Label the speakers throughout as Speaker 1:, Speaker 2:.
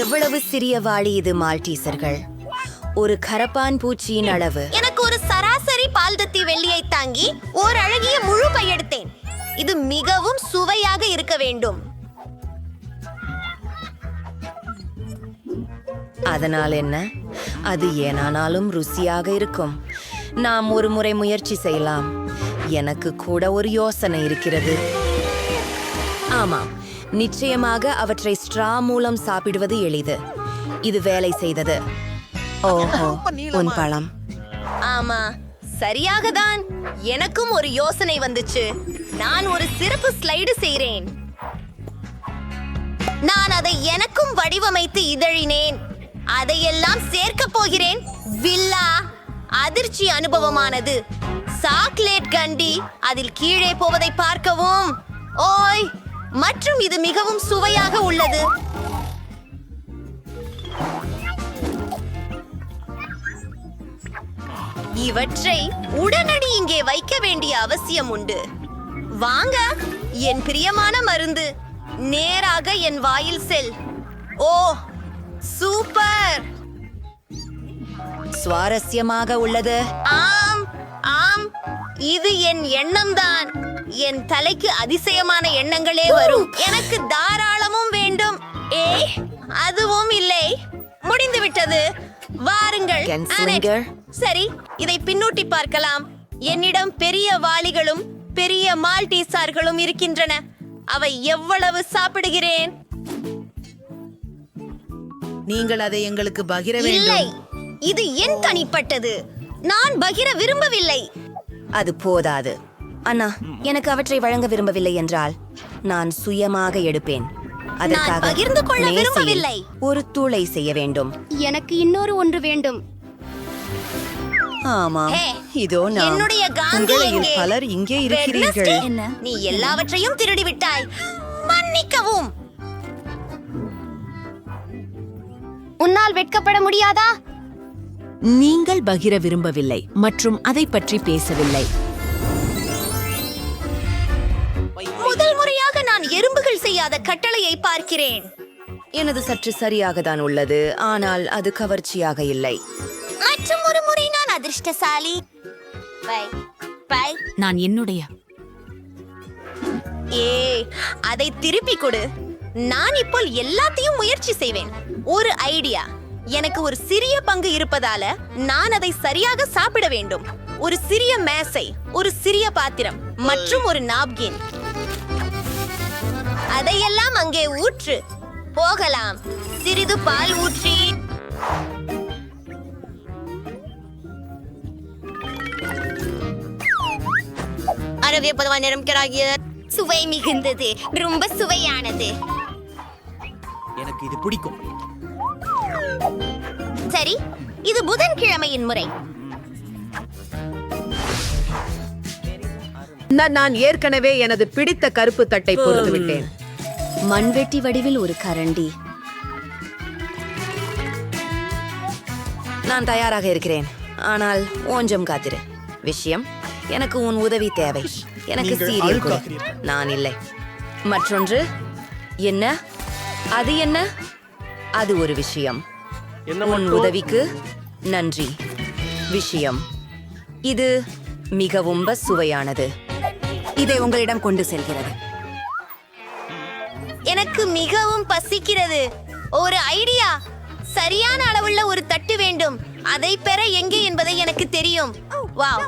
Speaker 1: எவ்வளவு சிறிய வாளி இது மால்டீசர்கள். ஒரு கரப்பான் பூச்சியின் அளவு.
Speaker 2: எனக்கு ஒரு சராசரி பால்தத்தி வெள்ளியை தாங்கி ஒரு அழகிய முழு பை எடுத்தேன். இது மிகவும் சுவையாக இருக்க வேண்டும்.
Speaker 1: அதனால் என்ன? அது ஏனானாலும் ருசியாக இருக்கும். நாம் ஒரு முறை முயற்சி செய்யலாம். எனக்கு கூட ஒரு யோசனை இருக்கிறது. ஆமாம், நிச்சயமாக அவற்றை ஸ்ட்ரா மூலம் சாப்பிடுவது எளிது. இது வேலை செய்தது. ஓஹோ, உன் பழம்.
Speaker 2: ஆமா, சரியாக தான். எனக்கும் ஒரு யோசனை வந்துச்சு. நான் ஒரு சிறப்பு ஸ்லைடு செய்கிறேன். நான் அதை எனக்கும் வடிவமைத்து இதழினேன். அதையெல்லாம் சேர்க்க போகிறேன். வில்லா அதிர்ச்சி அனுபவமானது. சாக்லேட் கண்டி அதில் கீழே போவதை பார்க்கவும். ஓய், மற்றும் இது மிகவும் சுவையாக உள்ளது. இவற்றை உடனடி இங்கே வைக்க வேண்டிய அவசியம் உண்டு. வாங்க, என் பிரியமான மருந்து, நேராக என் வாயில் செல். ஓ, சூப்பர்!
Speaker 1: சுவாரஸ்யமாக உள்ளது.
Speaker 2: ஆம் ஆம், இது என் எண்ணம்தான். என் தலைக்கு அதிசயமான எண்ணங்களே வரும். எனக்கு தாராளமும் வேண்டும். அதுவும் இல்லை. முடிந்து விட்டது. வாருங்கள். சரி, இதை பின்னூட்டி பார்க்கலாம். என்னிடம் பெரிய வாளிகளும் பெரிய மால்டீசார்களும் இருக்கின்றன. அவை எவ்வளவு சாப்பிடுகிறேன்?
Speaker 3: நீங்கள் அதை எங்களுக்கு பகிர
Speaker 2: இல்லை,
Speaker 3: வேண்டும்.
Speaker 2: இது என் தனிப்பட்டது. நான் பகிர விரும்பவில்லை.
Speaker 1: அது போதாது. அண்ணா, எனக்கு அவற்றை வழங்க விரும்பவில்லை என்றால் நான் சுயமாக எடுப்பேன். அதற்காக
Speaker 2: பகிர்ந்து கொள்ள
Speaker 1: மேசையில்
Speaker 2: விரும்பவில்லை.
Speaker 1: ஒரு தூளை செய்ய வேண்டும்.
Speaker 2: எனக்கு இன்னொரு ஒன்று வேண்டும்.
Speaker 1: ஆமாம்,
Speaker 2: ஹே,
Speaker 1: இதோ நான்.
Speaker 2: என்னுடைய காந்தி
Speaker 1: உங்களில்
Speaker 2: எங்கே?
Speaker 1: பலர் இங்கே இருக்கிறீர்கள்.
Speaker 2: வெட்னஸ்டே, நீ எல்லாவற்றையும் திருடி விட்டாய். மன்னிக்கவும். உன்னால் வெட்கப்பட முடியாதா?
Speaker 4: நீங்கள் பகிர விரும்பவில்லை மற்றும் அதை பற்றி பேசவில்லை.
Speaker 2: முதல் முறையாக நான் எறும்புகள் செய்யாத கட்டளையை பார்க்கிறேன்.
Speaker 1: எனது சற்று சரியாக தான் உள்ளது, ஆனால் அது கவர்ச்சியாக இல்லை.
Speaker 2: மற்றும் ஒரு முறை நான் அதிர்ஷ்டசாலி. Bye bye.
Speaker 4: நான் என்னுடைய
Speaker 2: அதை திருப்பி கொடு. நான் இப்போ எல்லாத்தையும் முயற்சி செய்வேன். ஒரு ஐடியா. எனக்கு ஒரு சிறிய பங்கு இருப்பதால நான் அதை சரியாக சாப்பிட வேண்டும். ஒரு சிறிய மேசை, ஒரு சிறிய பாத்திரம் மற்றும் ஒரு நாப்கின். அதையெல்லாம் அங்கே ஊற்று. போகலாம். சிறிது பால் ஊற்றி சுவை மிகுந்தது. ரொம்ப சுவையானது.
Speaker 3: எனக்கு இது பிடிக்கும்.
Speaker 2: சரி, இது புதன்கிழமையின் முறை.
Speaker 5: நான் ஏற்கனவே எனது பிடித்த கருப்பு தட்டை பொறுத்து விட்டேன்.
Speaker 1: மண்வெட்டி வடிவில் ஒரு கரண்டி. நான் தயாராக இருக்கிறேன், ஆனால் கொஞ்சம் காத்திரு. விஷயம், எனக்கு உன் உதவி தேவை. எனக்கு சீரியல் கொடு. நான் இல்லை. மற்றொன்று என்ன? அது என்ன? அது ஒரு விஷயம். உன் உதவிக்கு நன்றி. விஷயம், இது மிகவும் சுவையானது. இதை உங்களிடம் கொண்டு செல்கிறது.
Speaker 2: எனக்கு மிகவும் பசிக்கிறது. ஒரு ஐடியா. சரியான அளவுள்ள ஒரு தட்டு வேண்டும். அதை பெற எங்கே என்பதை எனக்கு தெரியும். வாவ்,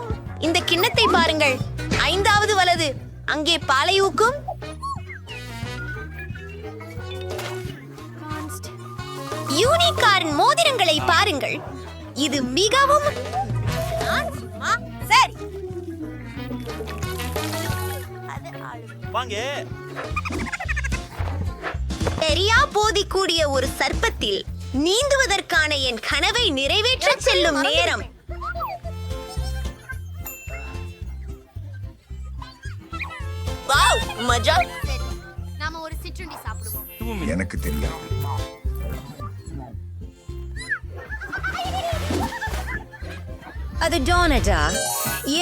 Speaker 2: இந்த கிண்ணத்தை பாருங்கள். 5வது வலது. அங்கே பாலை ஊக்கும். யூனிகார்ன் மோதிரங்களை பாருங்கள். இது மிகவும் சரி. பெரியா போதிக்கூடிய ஒரு சர்ப்பத்தில் நீந்துவதற்கான என் கனவை நிறைவேற்ற செல்லும் நேரம். வாவ், மஜா. நாம ஒரு சிற்றுண்டி சாப்பிடுவோம்.
Speaker 6: எனக்கு தெரியாது.
Speaker 1: அது டோனட்டா?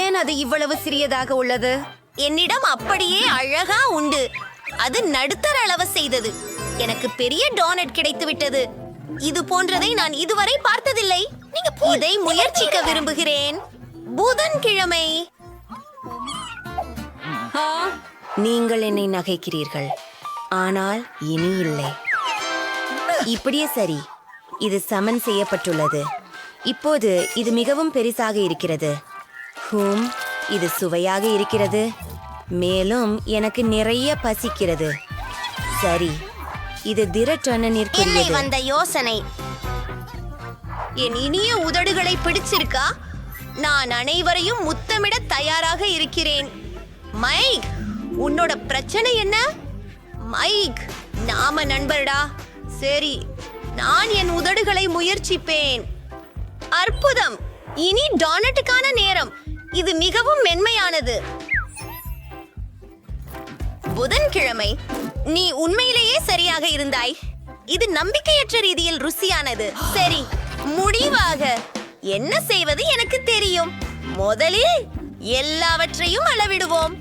Speaker 1: ஏன் அது இவ்வளவு சிறியதாக உள்ளது?
Speaker 2: என்னிடம் அப்படியே அழகா உண்டு. அது நடுத்தர அளவு செய்தது. எனக்கு பெரிய டோனட் கிடைத்து விட்டது. இது போன்றதை நான் இதுவரை பார்த்ததில்லை. இதை முயற்சிக்க விரும்புகிறேன். புதன்கிழமை.
Speaker 1: நீங்கள் என்னை நகைக்கிறீர்கள், ஆனால் இனி இல்லை. இப்படியே சரி. இது சமன் செய்யப்பட்டுள்ளது. இப்போது இது மிகவும் பெரிசாக இருக்கிறது. இது சுவையாக இருக்கிறது. மேலும் எனக்கு நிறைய பசிக்கிறது. சரி, இது திரட்டன
Speaker 2: என்னை
Speaker 1: நிற்கிறது.
Speaker 2: வந்த யோசனை. என் இனிய உதடுகளை பிடிச்சிருக்கா? நான் அனைவரையும் முத்தமிட தயாராக இருக்கிறேன். மைக், உன்னோட பிரச்சனை என்ன? மைக், நாம நண்பர்டா. சரி, நான் என் உதடுகளை முயற்சிப்பேன். அற்புதம். இனி டோனட்டுக்கான நேரம். இது மிகவும் மென்மையானது. புதன்கிழமை. நீ உண்மையிலேயே சரியாக இருந்தாய். இது நம்பிக்கையற்ற ரீதியில் ருசியானது. சரி, முடிவாக என்ன செய்வது எனக்கு தெரியும். முதலில் எல்லாவற்றையும் அளவிடுவோம்.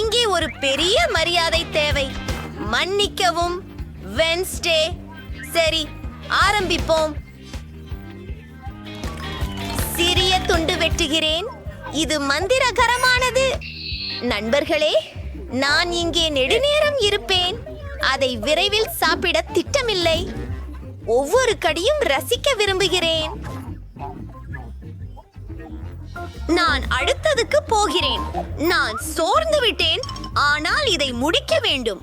Speaker 2: இங்கே ஒரு பெரிய மரியாதை தேவை. மன்னிக்கவும், வென்ஸ்டே. சரி, ஆரம்பிப்போம். சிறிய துண்டு வெட்டுகிறேன். இது மந்திரகரமானது. நண்பர்களே, நான் இங்கே நெடுநேரம் இருப்பேன். அதை விரைவில் சாப்பிட திட்டமில்லை. ஒவ்வொரு கடியும் ரசிக்க விரும்புகிறேன். நான் அடுத்ததுக்கு போகிறேன். நான் சோர்ந்து விட்டேன், ஆனால் இதை முடிக்க வேண்டும்.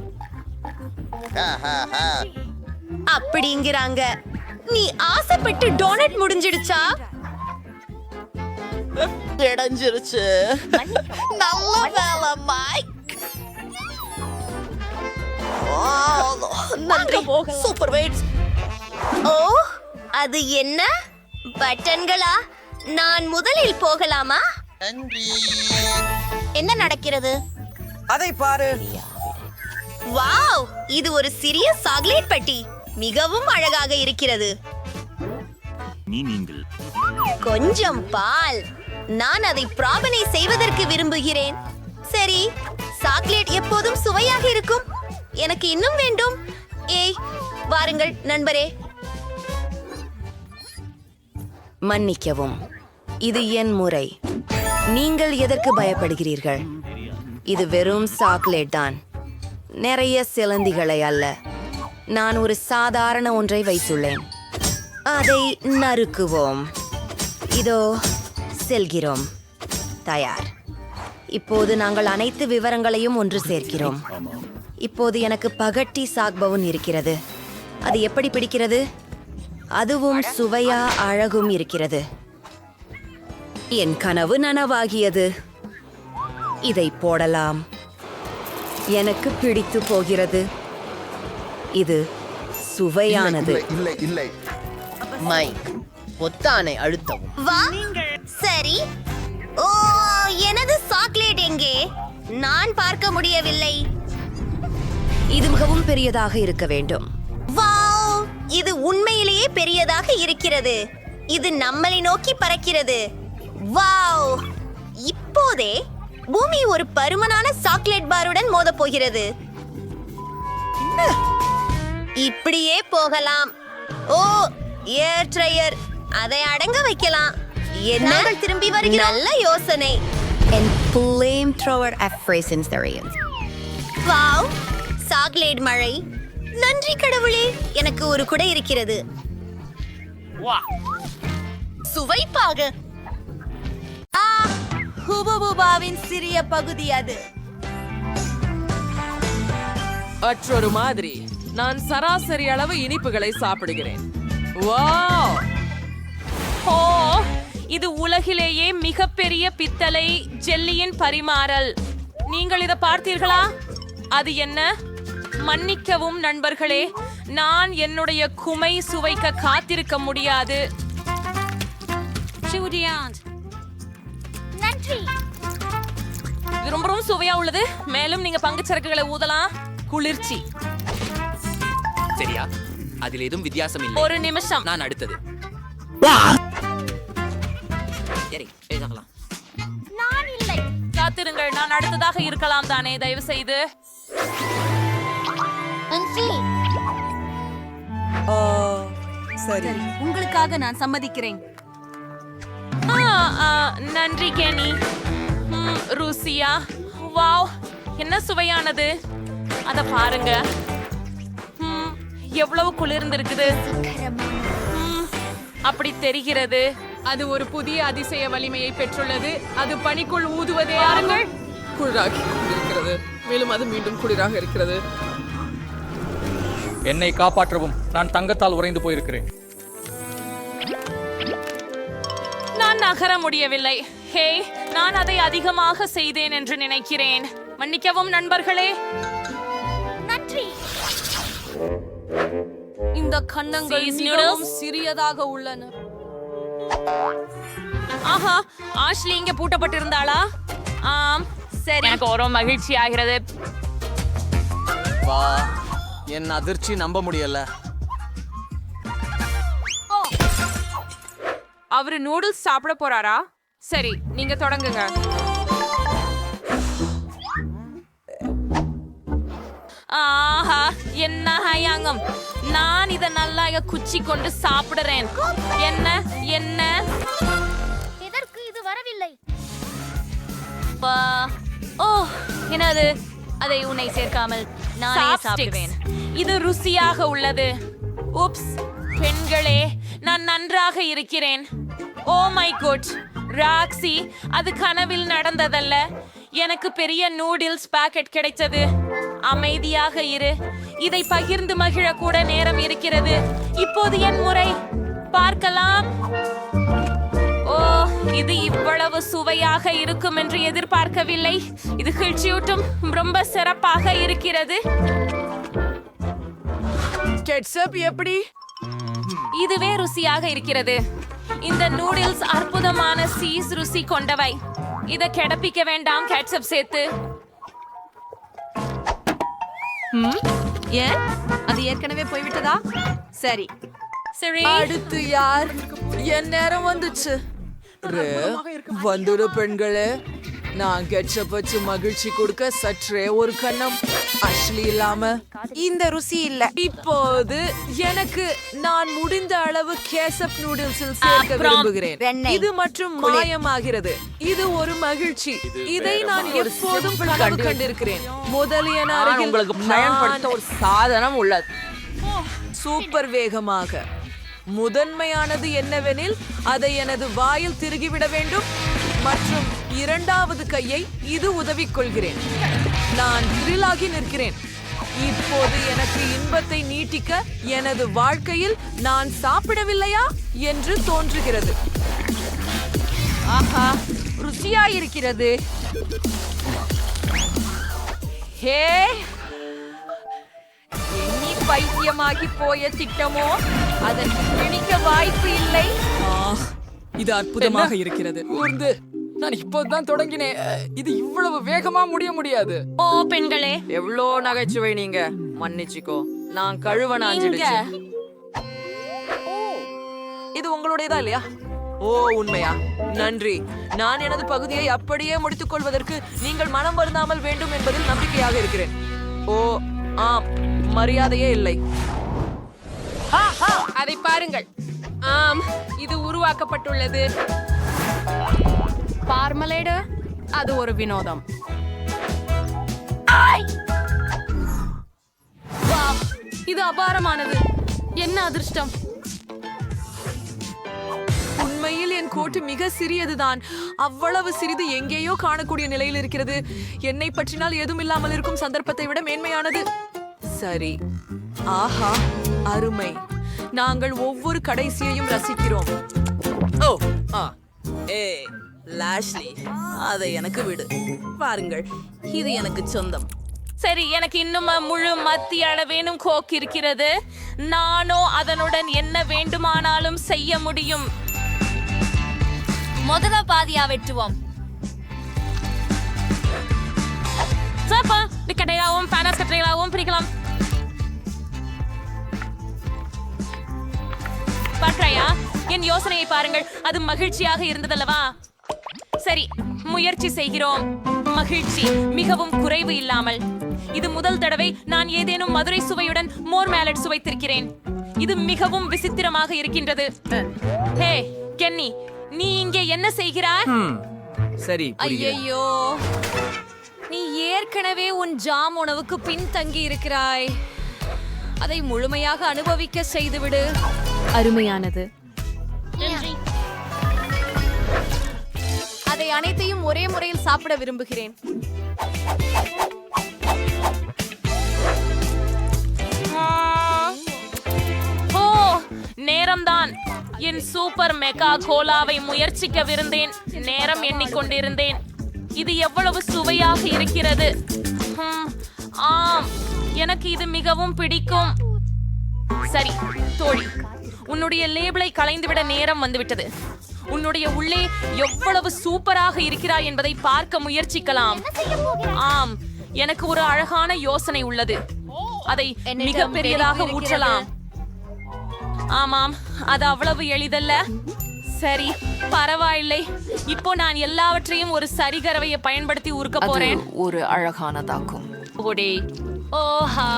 Speaker 2: அப்படிங்கிறாங்க. நீ ஆசைப்பட்டு டோனட் முடிஞ்சிடுச்சா?
Speaker 6: இடைஞ்சிருச்சு. நல்ல வேலை மைக். நன்றி. Super weights.
Speaker 2: ஓ, அது என்ன பட்டன்களா? நான் முதலில் போகலாமா? என்ன நடக்கிறது?
Speaker 6: அதை பாரு.
Speaker 2: வாவ், இது ஒரு சிறிய சாக்லேட் பெட்டி. மிகவும் அழகாக இருக்கிறது. கொஞ்சம் பால். நான் அதை பிராபனை செய்வதற்கு விரும்புகிறேன். சரி, சாக்லேட் எப்போதும் சுவையாக இருக்கும். எனக்கு இன்னும் வேண்டும். ஏய், வாருங்கள் நண்பரே.
Speaker 1: மன்னிக்கவும், இது என் முறை. நீங்கள் எதற்கு பயப்படுகிறீர்கள்? இது வெறும் சாக்லேட் தான், நிறைய சிலந்திகளை அல்ல. நான் ஒரு சாதாரண ஒன்றை வைத்துள்ளேன். அதை நறுக்குவோம். இதோ செல்கிறோம். தயார். இப்போது நாங்கள் அனைத்து விவரங்களையும் ஒன்று சேர்க்கிறோம். இப்போது எனக்கு பகட்டி சாக்பவுன் இருக்கிறது. அது எப்படி பிடிக்கிறது? அதுவும் சுவையா அழகும் இருக்கிறது. என் கனவு நனவாகியது. இதை போடலாம். எனக்கு பிடித்து போகிறது. இது சுவையானது.
Speaker 7: இல்லை இல்லை.
Speaker 6: மைக், பொத்தானை அழுத்தவும்.
Speaker 2: வா. சரி. ஓ, எனது சாக்லேட் எங்கே? நான் பார்க்க முடியவில்லை.
Speaker 1: இது மிகவும் பெரியதாக இருக்க வேண்டும்.
Speaker 2: வாவ், இது உண்மையிலேயே பெரியதாக இருக்கிறது. இது நம்மளை நோக்கி பறக்கிறது. வாவ், இப்போதே பூமி ஒரு பருமனான சாக்லேட் பாருடன் மோதப் போகிறது. இப்படியே போகலாம். ஓ, ஏர் ட்ரையர். அதை அடங்க வைக்கலாம். என்ன திரும்பி வருகிறோம். நல்ல யோசனை.
Speaker 1: And flamethrower Afrasintharians.
Speaker 2: Wow, chocolate மழை. நன்றி கடவுளே, எனக்கு ஒரு குடை இருக்கிறது. சுவைப்பாக. ஆ, ஹுபுபுபாவின் சிறிய பகுதி அது.
Speaker 8: மற்றொரு மாதிரி நான் சராசரி அளவு இனிப்புகளை சாப்பிடுகிறேன். வாவ்! ஓ, இது உலகிலேயே மிகப்பெரிய பித்தளை ஜெல்லியின் பரிமாறல். நீங்கள் இதை பார்த்தீர்களா? அது என்ன? மன்னிக்கவும் நண்பர்களே, நான் என்னுடைய குமை சுவைக்க காத்திருக்க முடியாது.
Speaker 2: நன்றி.
Speaker 8: இது ரொம்ப சுவையா உள்ளது. மேலும் நீங்க பங்கு சரக்குகளை ஊதலாம். குளிர்ச்சி.
Speaker 3: சரியா? அதில் எதுவும் வித்தியாசம் இல்லை.
Speaker 8: ஒரு நிமிஷம்.
Speaker 3: நான் அடுத்தது. சரி, எழுதலாம்.
Speaker 2: நான் இல்லை.
Speaker 8: காத்திருங்கள், நான் அடுத்ததாக இருக்கலாம் தானே? தயவு செய்து.
Speaker 6: சரி.
Speaker 7: உங்களுக்காக நான் சம்மதிக்கிறேன்.
Speaker 8: நன்றி கேனி. ருசியா, வாவ், என்ன சுவையானது. அத பாருங்க. எவ்வளவு குளிர்ந்திருக்குது. அப்படி தெரிகிறது.
Speaker 9: அது ஒரு புதிய அதிசய வலிமையை பெற்றுள்ளது. அது பனிக்குள் ஊதுவதே பாருங்கள்.
Speaker 10: குளிராகி இருக்கிறது. மேலும் அது மீண்டும் குளிராக இருக்கிறது.
Speaker 11: என்னை காப்பாற்றவும். நான் தங்கத்தால் உறைந்து போயிருக்கிறேன்.
Speaker 8: நான் நகர முடியவில்லை. ஹே, நான் அதை அதிகமாக செய்தேன் என்று நினைக்கிறேன். மன்னிக்கவும் நண்பர்களே.
Speaker 7: நன்றி.
Speaker 9: இந்த கன்னங்கள் மிகவும் சிறியதாக உள்ளன.
Speaker 8: ஆஹா, ஆஷ்லி இங்க பூட்டப்பட்டிருந்தாளா? ஆம், சரி. எனக்கு ஒரு மகிழ்ச்சி ஆகிறது.
Speaker 6: வா, என் அதிர்ச்சி நம்ப முடியல.
Speaker 9: அவரு நூடுல்ஸ் சாப்பிட போறாரா? சரி, நீங்க தொடங்குங்க.
Speaker 8: ஆஹா, என்ன ஹயாங்கம். நான் இத நல்லா குச்சி கொண்டு சாப்பிடுறேன். என்ன என்ன
Speaker 7: எதற்கு இது வரவில்லை?
Speaker 8: ஓ,
Speaker 7: என்னது? அதை உன்னை சேர்க்காமல் நானே சாப்பிடுவேன்.
Speaker 8: இது ருசியாக உள்ளது. உப்ஸ், பெண்களே, நான் நன்றாக இருக்கிறேன். ஓ மை குட், ராக்ஸி, அது கனவில் நடந்ததல்ல. எனக்கு பெரிய நூடுல்ஸ் பாக்கெட் கிடைத்தது. அமைதியாக இரு. இதை பகிர்ந்து மகிழ கூட நேரம் இருக்கிறது. இப்போது என் முறை. பார்க்கலாம். ஓ, இது இவ்வளவு சுவையாக இருக்கும் என்று எதிர்பார்க்கவில்லை. இது கிழ்ச்சியூட்டும். ரொம்ப சிறப்பாக இருக்கிறது.
Speaker 10: கெட்சப் எப்படி?
Speaker 8: இதுவே ருசியாக இருக்கிறது. இந்த நூடுல்ஸ் அற்புதமான சீஸ் ருசி கொண்டவை. இத கெடப்பிக்க வேண்டாம் கேட்சப் சேர்த்து.
Speaker 5: ஏன் அது ஏற்கனவே போய்விட்டதா? சரி,
Speaker 8: சரி,
Speaker 10: அடுத்து யார்? என் நேரம் வந்துச்சு. வந்துடு பெண்களே. நான் கெட்சப் வச்சு மகிழ்ச்சி கொடுக்க சற்றே ஒரு கண்ணம். அஷ்லி இல்லாம
Speaker 5: இந்த ருசி இல்ல.
Speaker 10: இப்போது எனக்கு நான் முடிந்த அளவு கேசப் நூடுல்ஸில் சேர்க்க விரும்புகிறேன். இது மற்றும் மாயமாகிறது. இது ஒரு மகிழ்ச்சி. இதை நான் எப்போதும் கனவு கண்டிருக்கிறேன். முதலியன அருகில்
Speaker 6: உங்களுக்கு பயன்படுத்த ஒரு சாதனம் உள்ளது.
Speaker 10: சூப்பர் வேகமாக. முதன்மையானது என்னவெனில் அதை எனது வாயில் திருகிவிட வேண்டும் மற்றும் இரண்டாவது கையை இது உதவிக் கொள்கிறேன். நான் த்ரில்லாகி நிற்கிறேன். இப்போது எனக்கு இன்பத்தை நீட்டிக்க எனது வாழ்க்கையில் நான் சாப்பிடவில்லையா என்று தோன்றுகிறது.
Speaker 5: ஆஹா, ருசியாயிருக்கிறது. ஹே, எண்ணி பைத்தியமாகி போய திட்டமோ அதன் பிடிக்க வாய்ப்பு இல்லை.
Speaker 10: இது அற்புதமாக இருக்கிறது. நான் இப்போதான் தொடங்கினேன். இது இவ்வளவு வேகமா முடியாது.
Speaker 8: ஓ பெண்களே,
Speaker 5: எவ்வளோ நகைச்சுவை. நீங்க மன்னிச்சுக்கோ, நான் கழுவ நாஞ்சிடுச்சு. இது உங்களுடையதா இல்லையா? ஓ, உண்மையா? நன்றி. நான் எனது பகுதியை அப்படியே முடித்துக் கொள்வதற்கு நீங்கள் மனம் வருந்தாமல் வேண்டும் என்பதில் நம்பிக்கையாக இருக்கிறேன். ஓ ஆம், மரியாதையே இல்லை.
Speaker 9: அதை பாருங்கள். ஆம், இது உருவாக்கப்பட்டுள்ளது. பார்மலேடு, அது ஒரு வினோதம். வாவ், இது அபாரமானது. என்ன அதிர்ஷ்டம்.
Speaker 10: உண்மையில் என் கோட்டு மிக சிறியதுதான். அவ்வளவு சிறிது எங்கேயோ காணக்கூடிய நிலையில் இருக்கிறது. என்னை பற்றினால் ஏதும் இல்லாமல் இருக்கும் சந்தர்ப்பத்தை விட மேன்மையானது. சரி, ஆஹா, அருமை. நாங்கள் ஒவ்வொரு கடைசியையும் ரசிக்கிறோம்.
Speaker 6: ஓ, லாஷ்லி, அதை எனக்கு விடு. பாருங்கள், இது எனக்கு சொந்தம்.
Speaker 8: சரி, எனக்கு இன்னும் முழு மத்திய அளவேனும் கோக் இருக்கிறது. நானோ அதனுடன் என்ன வேண்டுமானாலும் செய்ய முடியும்.
Speaker 7: முதல பாதியா வெட்டுவோம்.
Speaker 8: கட்டையாகவும் பேனஸ் கட்டைகளாகவும் பிரிக்கலாம். பாட்ராயா, என் யோசனையை பாருங்கள். அது மகிழ்ச்சியாக இருந்ததல்லவா? சரி, முயற்சி செய்கிறோம். மகிழ்ச்சி மிகவும் குறைவு இல்லாமல். இது முதல் தடவை நான் ஏதேனும் மதுரை சுவையுடன் மோர் மேலட் சுவைத்திருக்கிறேன். இது மிகவும் விசித்திரமாக இருக்கின்றது. ஹே கென்னி, நீ இங்கே என்ன செய்கிறாய்?
Speaker 3: சரி,
Speaker 2: ஐயோ, நீ ஏற்கனவே உன் ஜாம் உணவுக்கு பின்தங்கி இருக்கிறாய். அதை முழுமையாக அனுபவிக்க செய்துவிடு.
Speaker 9: அருமையானது.
Speaker 2: அதை அனைத்தையும் ஒரே முறையில் சாப்பிட விரும்புகிறேன்.
Speaker 8: ஓ, நேரம்தான். என் சூப்பர் மெகா கோலாவை முயற்சிக்கவிருந்தேன். நேரம் எண்ணிக்கொண்டிருந்தேன். இது எவ்வளவு சுவையாக இருக்கிறது. ஆம், எனக்கு இது மிகவும் பிடிக்கும். சரி தோழி, உன்னுடைய லேபிளை களைந்துவிட நேரம் வந்துவிட்டது. உன்னுடைய உள்ளே எவ்வளவு சூப்பராக இருக்கிறாய் என்பதை பார்க்க முயற்சிக்கலாம். ஆம், எனக்கு ஒரு அழகான யோசனை உள்ளது. அதை மிக பெரியதாக ஊற்றலாம். ஆமாம், அது அவ்வளவு எளிதல்ல. சரி, பரவாயில்லை. இப்போ நான் எல்லாவற்றையும் ஒரு சரிகரவையை பயன்படுத்தி உருக்க போறேன்.
Speaker 10: ஒரு அழகானதாக்கும்.
Speaker 8: ஓடே, ஓஹா,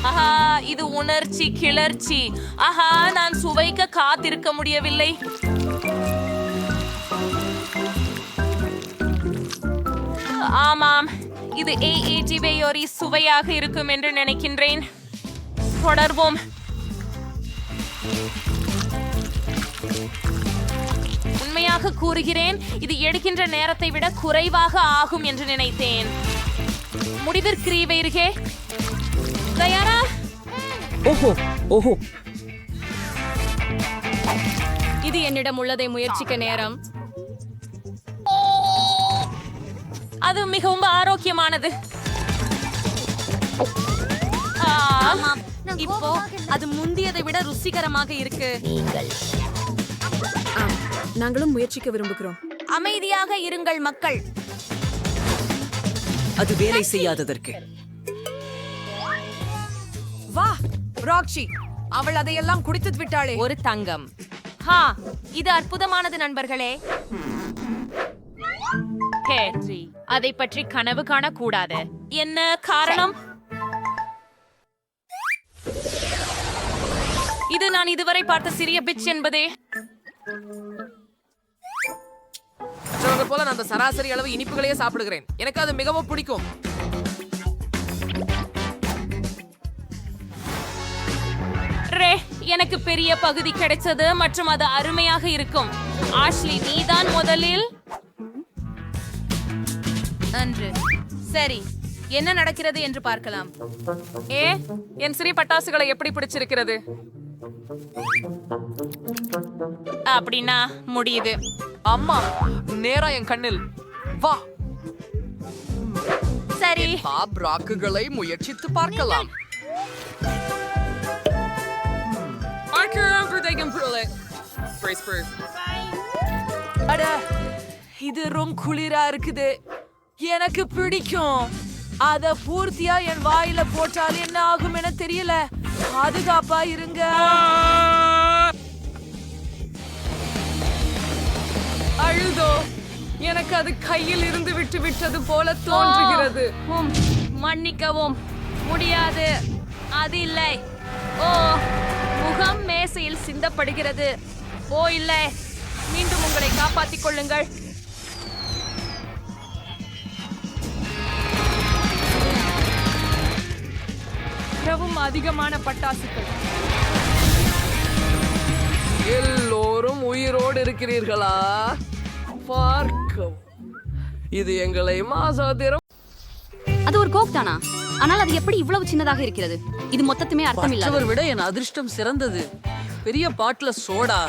Speaker 8: ஆஹா, இது உணர்ச்சி கிளர்ச்சி. ஆஹா, நான் சுவைக்க காத்திருக்க முடியவில்லை. ஆமாம், இது ஏஏஜிவேயோரி சுவையாக இருக்கும் என்று நினைக்கின்றேன். தொடர்வோம். உண்மையாக கூறுகிறேன், இது எடுக்கின்ற நேரத்தை விட குறைவாக ஆகும் என்று நினைத்தேன். முடிவிற்கிறீர்களே, தயாரா?
Speaker 3: ஓஹோ,
Speaker 2: இது என்னிடம் உள்ளதை முயற்சிக்க நேரம்.
Speaker 8: அது மிகவும் ஆரோக்கியமானது.
Speaker 2: இப்போ அது முந்தியதை விட ருசிகரமாக இருக்கு.
Speaker 9: நாங்களும் முயற்சிக்க விரும்புகிறோம்.
Speaker 2: அமைதியாக இருங்கள் மக்கள்.
Speaker 3: அது வேலை செய்யாததற்கு.
Speaker 10: வா ராக்ஷி, அவள் அதையெல்லாம் குடித்து விட்டாளே.
Speaker 8: ஒரு தங்கம்.
Speaker 2: இது அற்புதமானது நண்பர்களே.
Speaker 8: அதை பற்றி கனவு காணக்கூடாது. என்ன காரணம்? இது நான் இதுவரை பார்த்த சிறிய பிட்ச் என்பதே.
Speaker 5: மற்றவர்கள் போல நான் அந்த சராசரி அளவு இனிப்புகளையே சாப்பிடுகிறேன். எனக்கு அது மிகவும் பிடிக்கும்.
Speaker 8: எனக்கு பெரிய பகுதி கிடைச்சது மற்றும் அது அருமையாக இருக்கும். ஆஷ்லி, நீதான் முதலில்.
Speaker 2: நன்று. சரி, என்ன நடக்கிறது என்று பார்க்கலாம்.
Speaker 8: என் சிறிய பட்டாசுகளை எப்படி பிடிச்சிருக்கிறது? அப்படின்னா முடியுது.
Speaker 5: அம்மா, நேரா என் கண்ணில். வா.
Speaker 2: சரி,
Speaker 5: பாப் ராக்குகளை முயற்சித்து பார்க்கலாம். அட, இது ரொம்ப குளிரா இருக்குது. எனக்கு பிடிக்கும். அத பூர்த்தியா என் வாயில போட்டால் என்ன ஆகும் என தெரியல. பாதுகாப்பா இருங்க. அழுதோ, எனக்கு அது கையில் இருந்து விட்டு விட்டது போல தோன்றுகிறது.
Speaker 8: மன்னிக்கவும், முடியாது. அது இல்லை. ஓ, முகம் மேசையில் சிந்தப்படுகிறது. ஓ இல்லை, மீண்டும் உங்களை காப்பாற்றிக் கொள்ளுங்கள்.
Speaker 9: மிகவும் அதிகமான பட்டாசுகள்.
Speaker 5: எல்லோரும் உயிரோடு இருக்கிறீர்களா? பார்க்கவும். இது எங்களை மாசாதிரம்.
Speaker 7: அது ஒரு கோக் தானா? ஆனால் அது எப்படி இவ்வளவு சின்னதாக இருக்கிறது? இது மொத்தத்துமே அர்த்தம் இல்லாத.
Speaker 6: விட என் அதிர்ஷ்டம் சிறந்தது. பெரிய பாட்டில சோடா.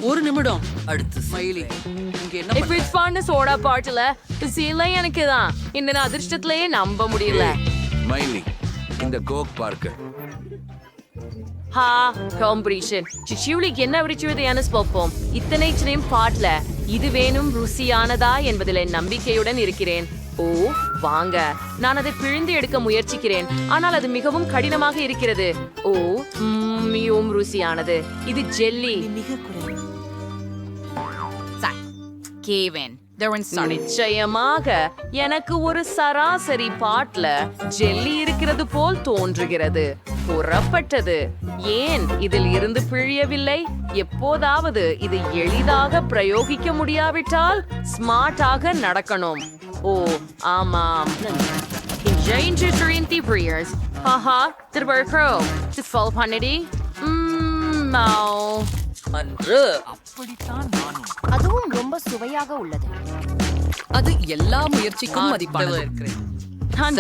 Speaker 6: ஒரு நிமிடம். அடுத்து ஸ்மைலி. இங்க என்ன
Speaker 8: If it's fun சோடா பாட்டில சீலை எனக்கு தான். இந்த அதிர்ஷ்டத்திலேயே நம்ப முடியல.
Speaker 12: மைலி, இந்த கோக் பார்க்க.
Speaker 8: காம்படிஷன். சிச்சியுலிக்கு என்ன விரிச்சுவது என பார்ப்போம். இத்தனை சின்ன பாட்ல இது வேணும் ருசியானதா என்பதில் நம்பிக்கையுடன் இருக்கிறேன். ஓ வாங்க, நான் அதை பிழிந்து எடுக்க முயற்சிக்கிறேன். ஆனால் அது மிகவும் கடினமாக இருக்கிறது. ஓ மிகவும் ருசியானது. இது ஜெல்லி.
Speaker 6: மிக குறை.
Speaker 7: கேவன்,
Speaker 8: நிச்சயமாக எனக்கு ஒரு சராசரி பாட்ல ஜெல்லி இருக்கிறது போல் தோன்றுகிறது. புறப்பட்டது. ஏன் இதில் இருந்து பிழியவில்லை? எப்போதாவது இது எளிதாக பிரயோகிக்க முடியாவிட்டால் ஸ்மார்ட்டாக நடக்கணும். ஓ ஆமாம். Haha, திருவழுக்கிறோம். 1200.
Speaker 3: அன்று
Speaker 7: அதுவும் ரொம்ப சுவையாக உள்ளது.
Speaker 6: அது எல்லா முயற்சிக்கும் மதிப்பானது.
Speaker 8: நான்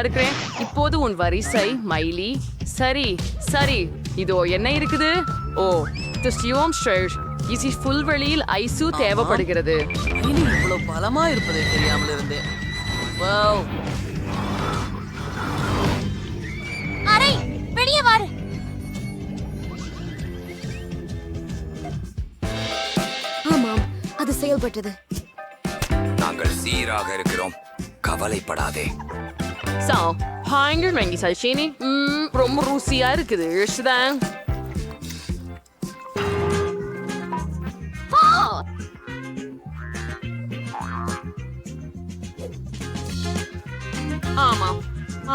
Speaker 8: இருக்கிறேன். இப்போது உன் வரிசை மைலி. சரி சரி, இதோ என்ன இருக்குது. ஓ புல்வெளியில் ஐசு தேவைப்படுகிறது.
Speaker 6: இவ்வளவு பலமா இருப்பது தெரியாமல் இருந்தேன்.
Speaker 2: அரை வெளியே வாரு.
Speaker 1: ஆமாம், அது செயல்பட்டது.
Speaker 12: நாங்கள் சீராக இருக்கிறோம், கவலைப்படாதே.
Speaker 8: வாங்கி சல்ஷினி. ரொம்ப ருசியா இருக்குது. இஷ்தான்.
Speaker 6: ஆமாம்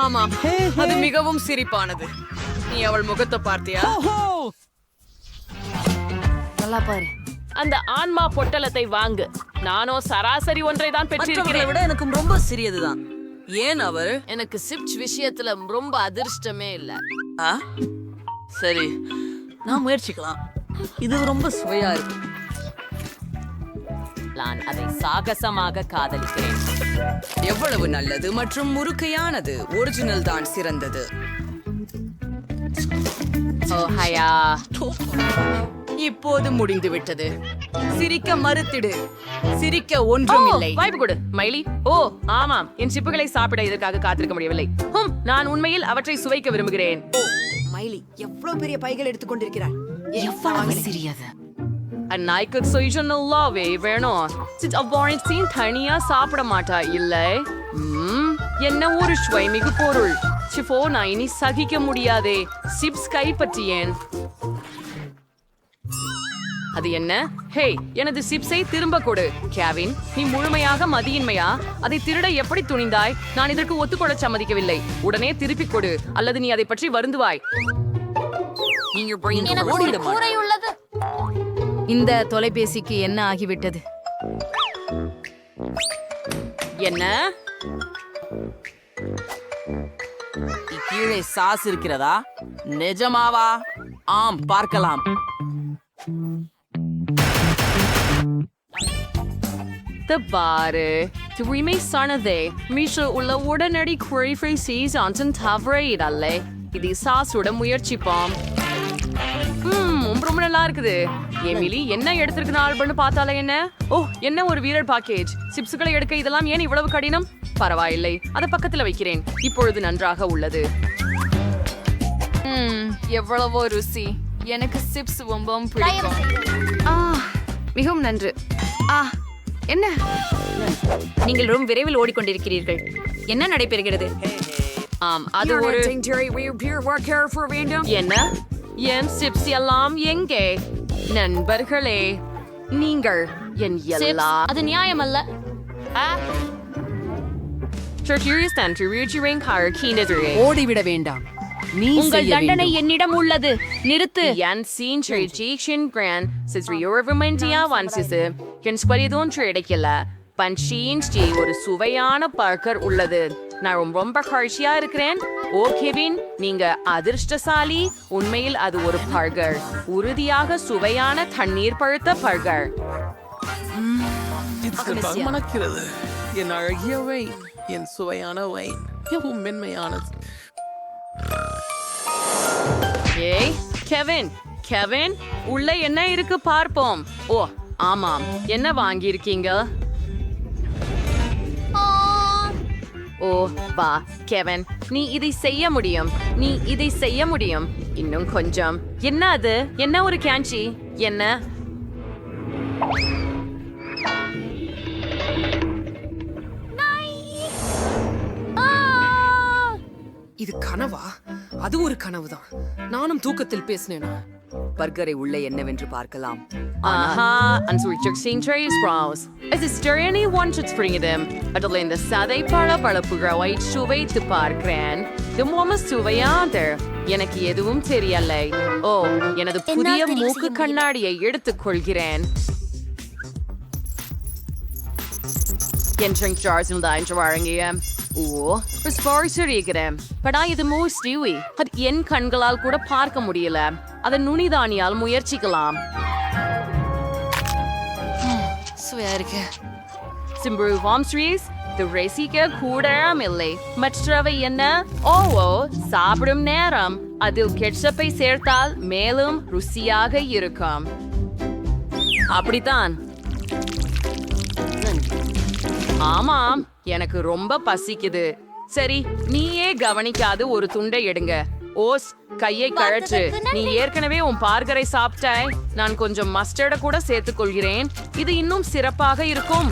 Speaker 6: ஆமாம், அது மிகவும் சிரிப்பானது. நீ அவள் முகத்தை பார்த்தியா?
Speaker 1: நல்லா பாரு.
Speaker 8: அந்த ஆன்மா பொட்டலத்தை வாங்கு. நானோ சராசரி ஒன்றை தான்
Speaker 3: மற்றவர்களை
Speaker 8: பெற்றிருக்கிறேன்.
Speaker 3: விட எனக்கு ரொம்ப சிறியதுதான். ஏன் அவர்?
Speaker 5: எனக்கு சிப்ஸ் விஷயத்துல ரொம்ப அதிர்ஷ்டமே இல்ல.
Speaker 3: சரி, நான் முயற்சிக்கலாம். இது ரொம்ப சுவையா இருக்கு.
Speaker 8: நான் அதை சாகசமாக காதலிக்கிறேன்.
Speaker 10: எவ்வளவு நல்லது மற்றும் முறுக்கையானது. ஒரிஜினல் தான் சிறந்தது.
Speaker 8: ஓ ஹயா.
Speaker 10: இப்போது முடிந்து விட்டது. சிரிக்க மறுத்திடு. சிரிக்க ஒன்றுமில்லை.
Speaker 8: வாய்ப்பு கொடு மைலி. ஓ ஆமாம், என் சிப்புகளை சாப்பிட இதற்காக காத்திருக்க முடியவில்லை. நான் உண்மையில் அவற்றை சுவைக்க விரும்புகிறேன்.
Speaker 1: மைலி எவ்வளவு பெரிய பைகள் எடுத்துக்கொண்டிருக்கிறார். எவ்வளவு சிறியது.
Speaker 8: நாய்க்கு சொய்ஜன் நல்லாவே வேணும். அவ்வாழ்ச்சியின் தனியா சாப்பிட மாட்டா இல்லை. என்ன ஒரு சுவைமிகு பொருள். சிப்போ நான் இனி சகிக்க முடியாதே. சிப்ஸ் கைப்பற்றியேன். அது என்ன? ஹே, எனது சிப்ஸை திரும்ப கொடு. கேவின், நீ முழுமையாக மதியின்மையா? அதை திருட எப்படி துணிந்தாய்? நான் இதற்கு ஒத்துக்கொள்ள சம்மதிக்கவில்லை. உடனே திருப்பிக் கொடு, அல்லது நீ அதை பற்றி வருந்துவாய்.
Speaker 1: இந்த தொலைபேசிக்கு என்ன ஆகிவிட்டது?
Speaker 8: என்ன?
Speaker 3: கீழே சாஸ் இருக்கிறதா? நிஜமாவா? ஆம், பார்க்கலாம்.
Speaker 8: பாரு, தூய்மை சானதே. மீஷோ உள்ள உடனடி குறைஃபை சீசான் தவறே இடல்ல. இது சாஸோட முயற்சிப்போம். ரொம்ப நல்லா இருக்குது. எமிலி என்ன எடுத்திருக்கு ஆல்பம்னு பார்த்தாலே என்ன? ஓ, என்ன ஒரு வீரர் பாக்கேஜ். சிப்ஸ்களை எடுக்க இதெல்லாம் ஏன் இவ்வளவு கடினம்? பரவாயில்லை, அதை பக்கத்துல வைக்கிறேன். இப்பொழுது நன்றாக உள்ளது.
Speaker 10: எவ்வளவோ ருசி. எனக்கு சிப்ஸ் ரொம்பவும் பிடிக்கும்.
Speaker 1: மிகவும் நன்று. என்ன? நீங்கள் ரொம்ப விரைவில் ஓடிக்கொண்டிருக்கிறீர்கள். என்ன நடைபெறுகிறது?
Speaker 8: அது ஒரு என்ன? என் சிப்ஸ் எல்லாம் எங்கே? நண்பர்களே, நீங்கள் என் எல்லா
Speaker 7: அது நியாயமல்ல.
Speaker 6: ஓடிவிட வேண்டாம். நீ
Speaker 7: உங்கள் தண்டனை என்னிடம் உள்ளது. நிறுத்து.
Speaker 8: என் கிடைக்கல. பன்ஷீன்ஸ்டி ஒரு சுவையான பர்கர் உள்ளது. நான் ரொம்ப கழ்ச்சியா இருக்கிறேன். ஓ கெவின், நீங்க அதிர்ஷ்டசாலி. உண்மையில் அது ஒரு பர்கர். உறுதியாக சுவையான தண்ணீர் பழுத்த பர்கர்.
Speaker 5: மணக்கிறது. என் அழகிய வை, என் சுவையான வை, மிகவும் மென்மையானது.
Speaker 8: ஏய் கெவின், கெவின், உள்ள என்ன இருக்கு பார்ப்போம். ஓ ஆமாம், என்ன வாங்கியிருக்கீங்க? ஓ வா கெவின், நீ இதை செய்ய முடியும். நீ இதை செய்ய முடியும். இன்னும் கொஞ்சம். என்ன அது? என்ன ஒரு கேன்சி? என்ன?
Speaker 10: இது கனவா? அது ஒரு கனவுதான். நானும் தூக்கத்தில் பேசினேனா?
Speaker 3: பர்கரை உள்ளே என்னவென்று பார்க்கலாம்.
Speaker 9: An suitsigsyn trees browse. Es ist any one should spring them. Adalin the sadai pala purawai சுவைத்து பார்க்கிறேன். தும்ம சுவையாதர். எனக்கு எதுவும் தெரியலை. ஓ, எனது புதிய மூக்கு கண்ணாடியை எடுத்துக் கொள்கிறேன். என் ட்ரிங்க் ஜார்ஸ் என்று வழங்கிய இது மோஸ்ட்லி அது என் கண்களால் கூட பார்க்க முடியல. அதை நுனிதானியால் முயற்சிக்கலாம். ரசிக்க கூட இல்லை. மற்றவை என்ன? ஓ, சாப்பிடும் நேரம். அதில் கெட்சப்பை சேர்த்தால் மேலும் ருசியாக இருக்கும். அப்படித்தான். ஆமாம், எனக்கு ரொம்ப பசிக்குது. சரி, நீயே கவனிக்காது ஒரு துண்டை எடுங்க. ஓஸ், கையை கழற்று. நீ ஏற்கனவே உன் பார்கரை சாப்பிட்டாய். நான் கொஞ்சம் மஸ்டர்ட கூட சேர்த்துக் கொள்கிறேன். இது இன்னும் சிறப்பாக இருக்கும்.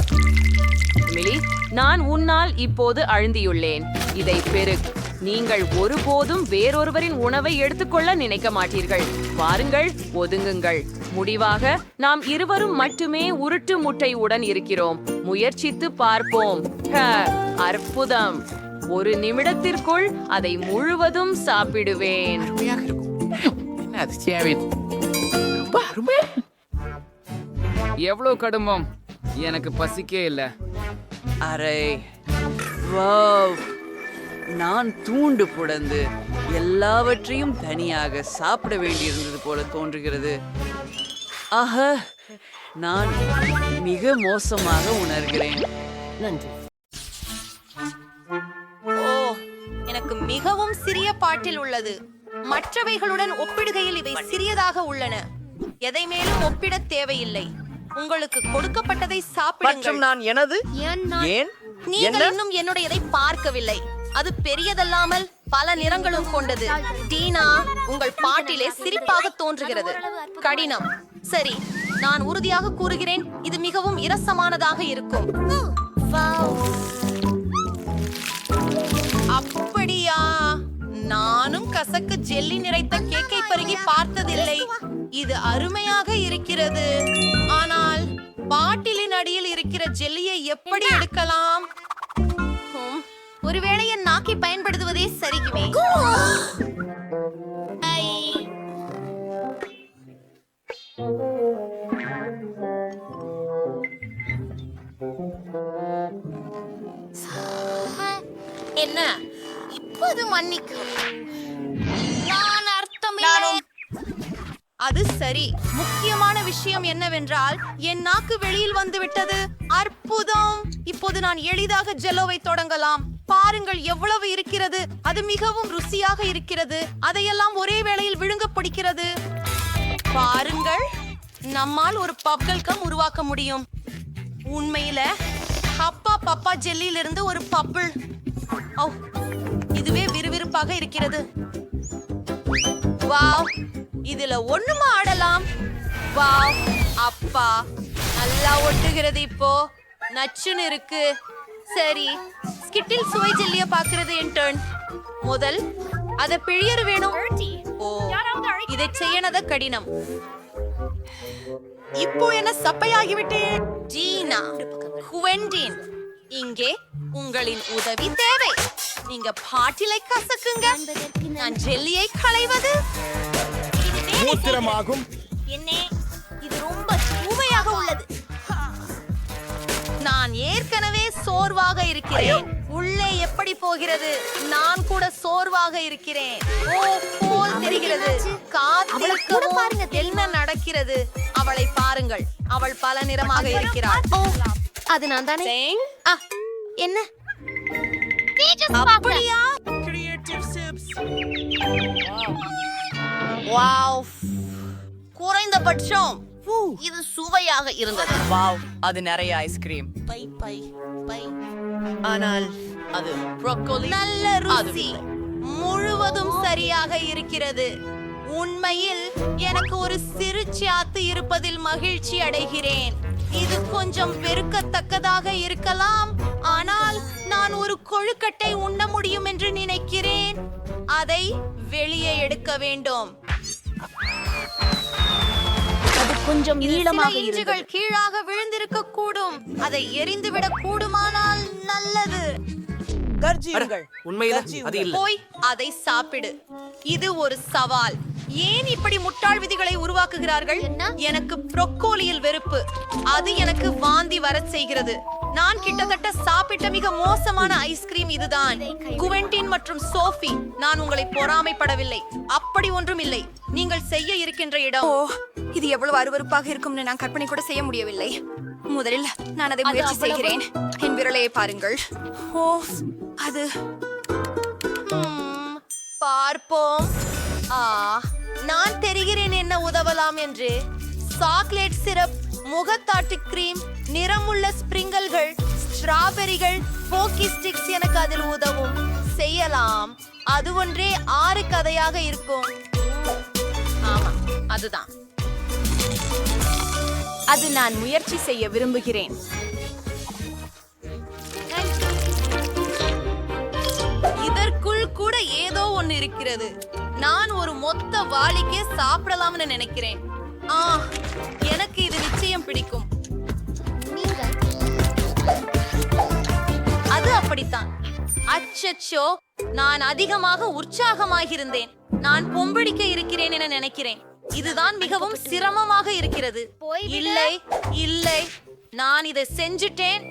Speaker 9: மிலி, நான் உன்னால் இப்போது அழுந்தியுள்ளேன். இதை பெருக். நீங்கள் ஒருபோதும் வேறொருவரின் உணவை எடுத்துக்கொள்ள நினைக்க மாட்டீர்கள். வாருங்கள், ஒதுங்குங்கள். முடிவாக நாம் இருவரும் மட்டுமே உருட்டு முட்டையுடன் இருக்கிறோம். முயற்சித்து பார்ப்போம். அற்புதம். ஒரு நிமிடத்திற்குள் அதை முழுவதும் சாப்பிடுவேன்.
Speaker 3: எவ்வளவு கடுமம். எனக்கு பசிக்கே இல்ல.
Speaker 6: அரை வாவ், நான் தூண்டு புடந்து எல்லாவற்றையும் தனியாக சாப்பிட வேண்டியிருந்தது போல தோன்றுகிறது. ஆஹா, நான் மிக மோசமாக உணர்கிறேன்.
Speaker 1: நன்றி.
Speaker 2: ஓ, எனக்கு மிகவும் சிறிய பாட்டில் உள்ளது. மற்றவைகளுடன் ஒப்பிடுகையில் இவை சிறியதாக உள்ளன. எதை மேலும் ஒப்பிட தேவையில்லை. உங்களுக்கு கொடுக்கப்பட்டதை சாப்பிடுங்கள்.
Speaker 5: நான் எனது ஏன்
Speaker 2: நீங்கள் இன்னும் என்னுடையதை பார்க்கவில்லை. அது பெரியதல்லாமல் பல நிறங்களும் கொண்டது. டீனா, உங்கள் பாட்டிலே சிரிப்பாக தோன்றுகிறது. கடினம். சரி, நான் உறுதியாக கூறுகிறேன், இது மிகவும் இரசமானதாக இருக்கும். அப்படியா? நானும் கசக்கு ஜெல்லி நிறைத்த கேக்கை பருகி பார்த்ததில்லை. இது அருமையாக இருக்கிறது. ஆனால் பாட்டிலின் அடியில் இருக்கிற ஜெல்லியை எப்படி எடுக்கலாம்? ஒருவேளை என் நாக்கை பயன்படுத்துவதே சரிக்குமே. என்ன? இப்போது மன்னிக்கு. நான் அர்த்தமில்லை. அது சரி. முக்கியமான விஷயம் என்னவென்றால் என் நாக்கு வெளியில் வந்து விட்டது. அற்புதம். இப்போது நான் எளிதாக ஜெல்லோவை தொடங்கலாம். பாருங்கள் எவ்வளவு இருக்கிறது. அது மிகவும் ருசியாக இருக்கிறது. அதையெல்லாம் ஒரே வேளையில் விழுங்க பிடிக்கிறது. பாருங்கள், நம்மால் ஒரு பப்கள் கம் உருவாக்க முடியும். உண்மையில ஹப்பா பப்பா ஜெல்லியிலிருந்து ஒரு பப்பிள். ஓ, இதுவே விறுவிறுப்பாக இருக்கிறது. வாவ், இதுல ஒண்ணுமா ஆடலாம். வாவ், அப்பா, நல்லா ஒட்டுகிறது. இப்போ நச்சுன்னு இருக்கு. சரி, ஸ்கிட்டில் சுவை ஜெல்லிய பாக்குறது என் டர்ன். முதல் அத பிழியறு வேணும். ஓ, இதை செய்யனத கடினம். இப்போ என்ன சப்பையாகிவிட்டேன். ஜீனா, குவெண்டின், இங்கே உங்களின் உதவி தேவை. நீங்க பாட்டிலை கசக்குங்க. நான் ஜெல்லியை களைவது
Speaker 13: மூத்திரமாகும்.
Speaker 2: என்ன, இது ரொம்ப சுவையாக உள்ளது. நான் ஏற்கனவே சோர்வாக இருக்கிறேன். உள்ளே எப்படி போகிறது? நான் கூட சோர்வாக இருக்கிறேன். ஓ, போல் தெரிகிறது. காத்திருக்கவும். என்ன நடக்கிறது? அவளை பாருங்கள். அவள் பல நிறமாக இருக்கிறாள். ஓ, அது நான் தானே. என்ன? அப்படியா? வாவ், குறைந்தபட்சம் இது சுவையாக இருந்தது.
Speaker 5: வாவ், அது நிறைய ஐஸ்கிரீம்.
Speaker 2: By by by.
Speaker 5: ஆனால் அது ப்ரோக்கோலி.
Speaker 2: நல்ல ருசி. முழுவதும் சரியாக இருக்கிறது. உண்மையில் எனக்கு ஒரு சிறு சாத்து இருப்பதில் மகிழ்ச்சி அடைகிறேன். இது கொஞ்சம் வெறுக்கத்தக்கதாக இருக்கலாம், ஆனால் நான் ஒரு கொழுக்கட்டை உண்ண முடியும் என்று நினைக்கிறேன். அதை வெளியே எடுக்க வேண்டும். கொஞ்சம்
Speaker 1: இது சில
Speaker 2: நீளமாக
Speaker 1: இன்றுகள்
Speaker 2: இருந்தது.
Speaker 1: கீழாக விழுந்திருக்க கூடும். அதை எரிந்துவிடக் கூடுமானால் நல்லது.
Speaker 5: உண்மையில அது இல்ல.
Speaker 1: போய் அதை சாப்பிடு. இது ஒரு சவால். ஏன் இப்படி முட்டாள் விதிகளை உருவாக்குகிறார்கள்? எனக்கு ப்ரொக்கோலியில் வெறுப்பு. அது எனக்கு வாந்தி வரச் செய்கிறது. நான் கிட்டத்தட்ட சாப்பிட்ட மிக மோசமான ஐஸ்கிரீம் இதுதான். குவென்டின் மற்றும் சோஃபி, நான் உங்களை பொறாமைப்படவில்லை. அப்படி ஒன்றும் இல்லை. நீங்கள் செய்ய இருக்கின்ற இடம். இது எவ்வளவு அருவருப்பாக இருக்கும்னு நான் கற்பனை கூட செய்ய முடியவில்லை. முதலில் நான் அதை முயற்சி செய்கிறேன். என் விரலையை பாருங்கள். ஓ, அது பார்ப்போம். நான் தெரிகிறேன் என்ன உதவலாம் என்று. சாக்லேட் சிரப், முகத்தாட்டு கிரீம், நிறமுள்ள ஸ்பிரிங்கல்கள், ஸ்ட்ராபெரிகள், போக்கி ஸ்டிக்ஸ் எனக்கு அதில் உதவும். செய்யலாம். அது ஒன்றே 6 கதையாக இருக்கும். ஆமா, அதுதான். அது நான் முயற்சி செய்ய விரும்புகிறேன். இதற்குள் கூட ஏதோ ஒன்னு இருக்கிறது. நான் ஒரு மொத்த வாளிக்கே சாப்பிடலாம்னு நினைக்கிறேன். எனக்கு இது நிச்சயம் பிடிக்கும். அது அப்படித்தான். அச்சச்சோ, நான் அதிகமாக உற்சாகமாக இருந்தேன். நான் பொம்படிக்க இருக்கிறேன் என நினைக்கிறேன். இதுதான் மிகவும் சிரமமாக இருக்கிறது. இல்லை இல்லை, நான் இதை செஞ்சுட்டேன்.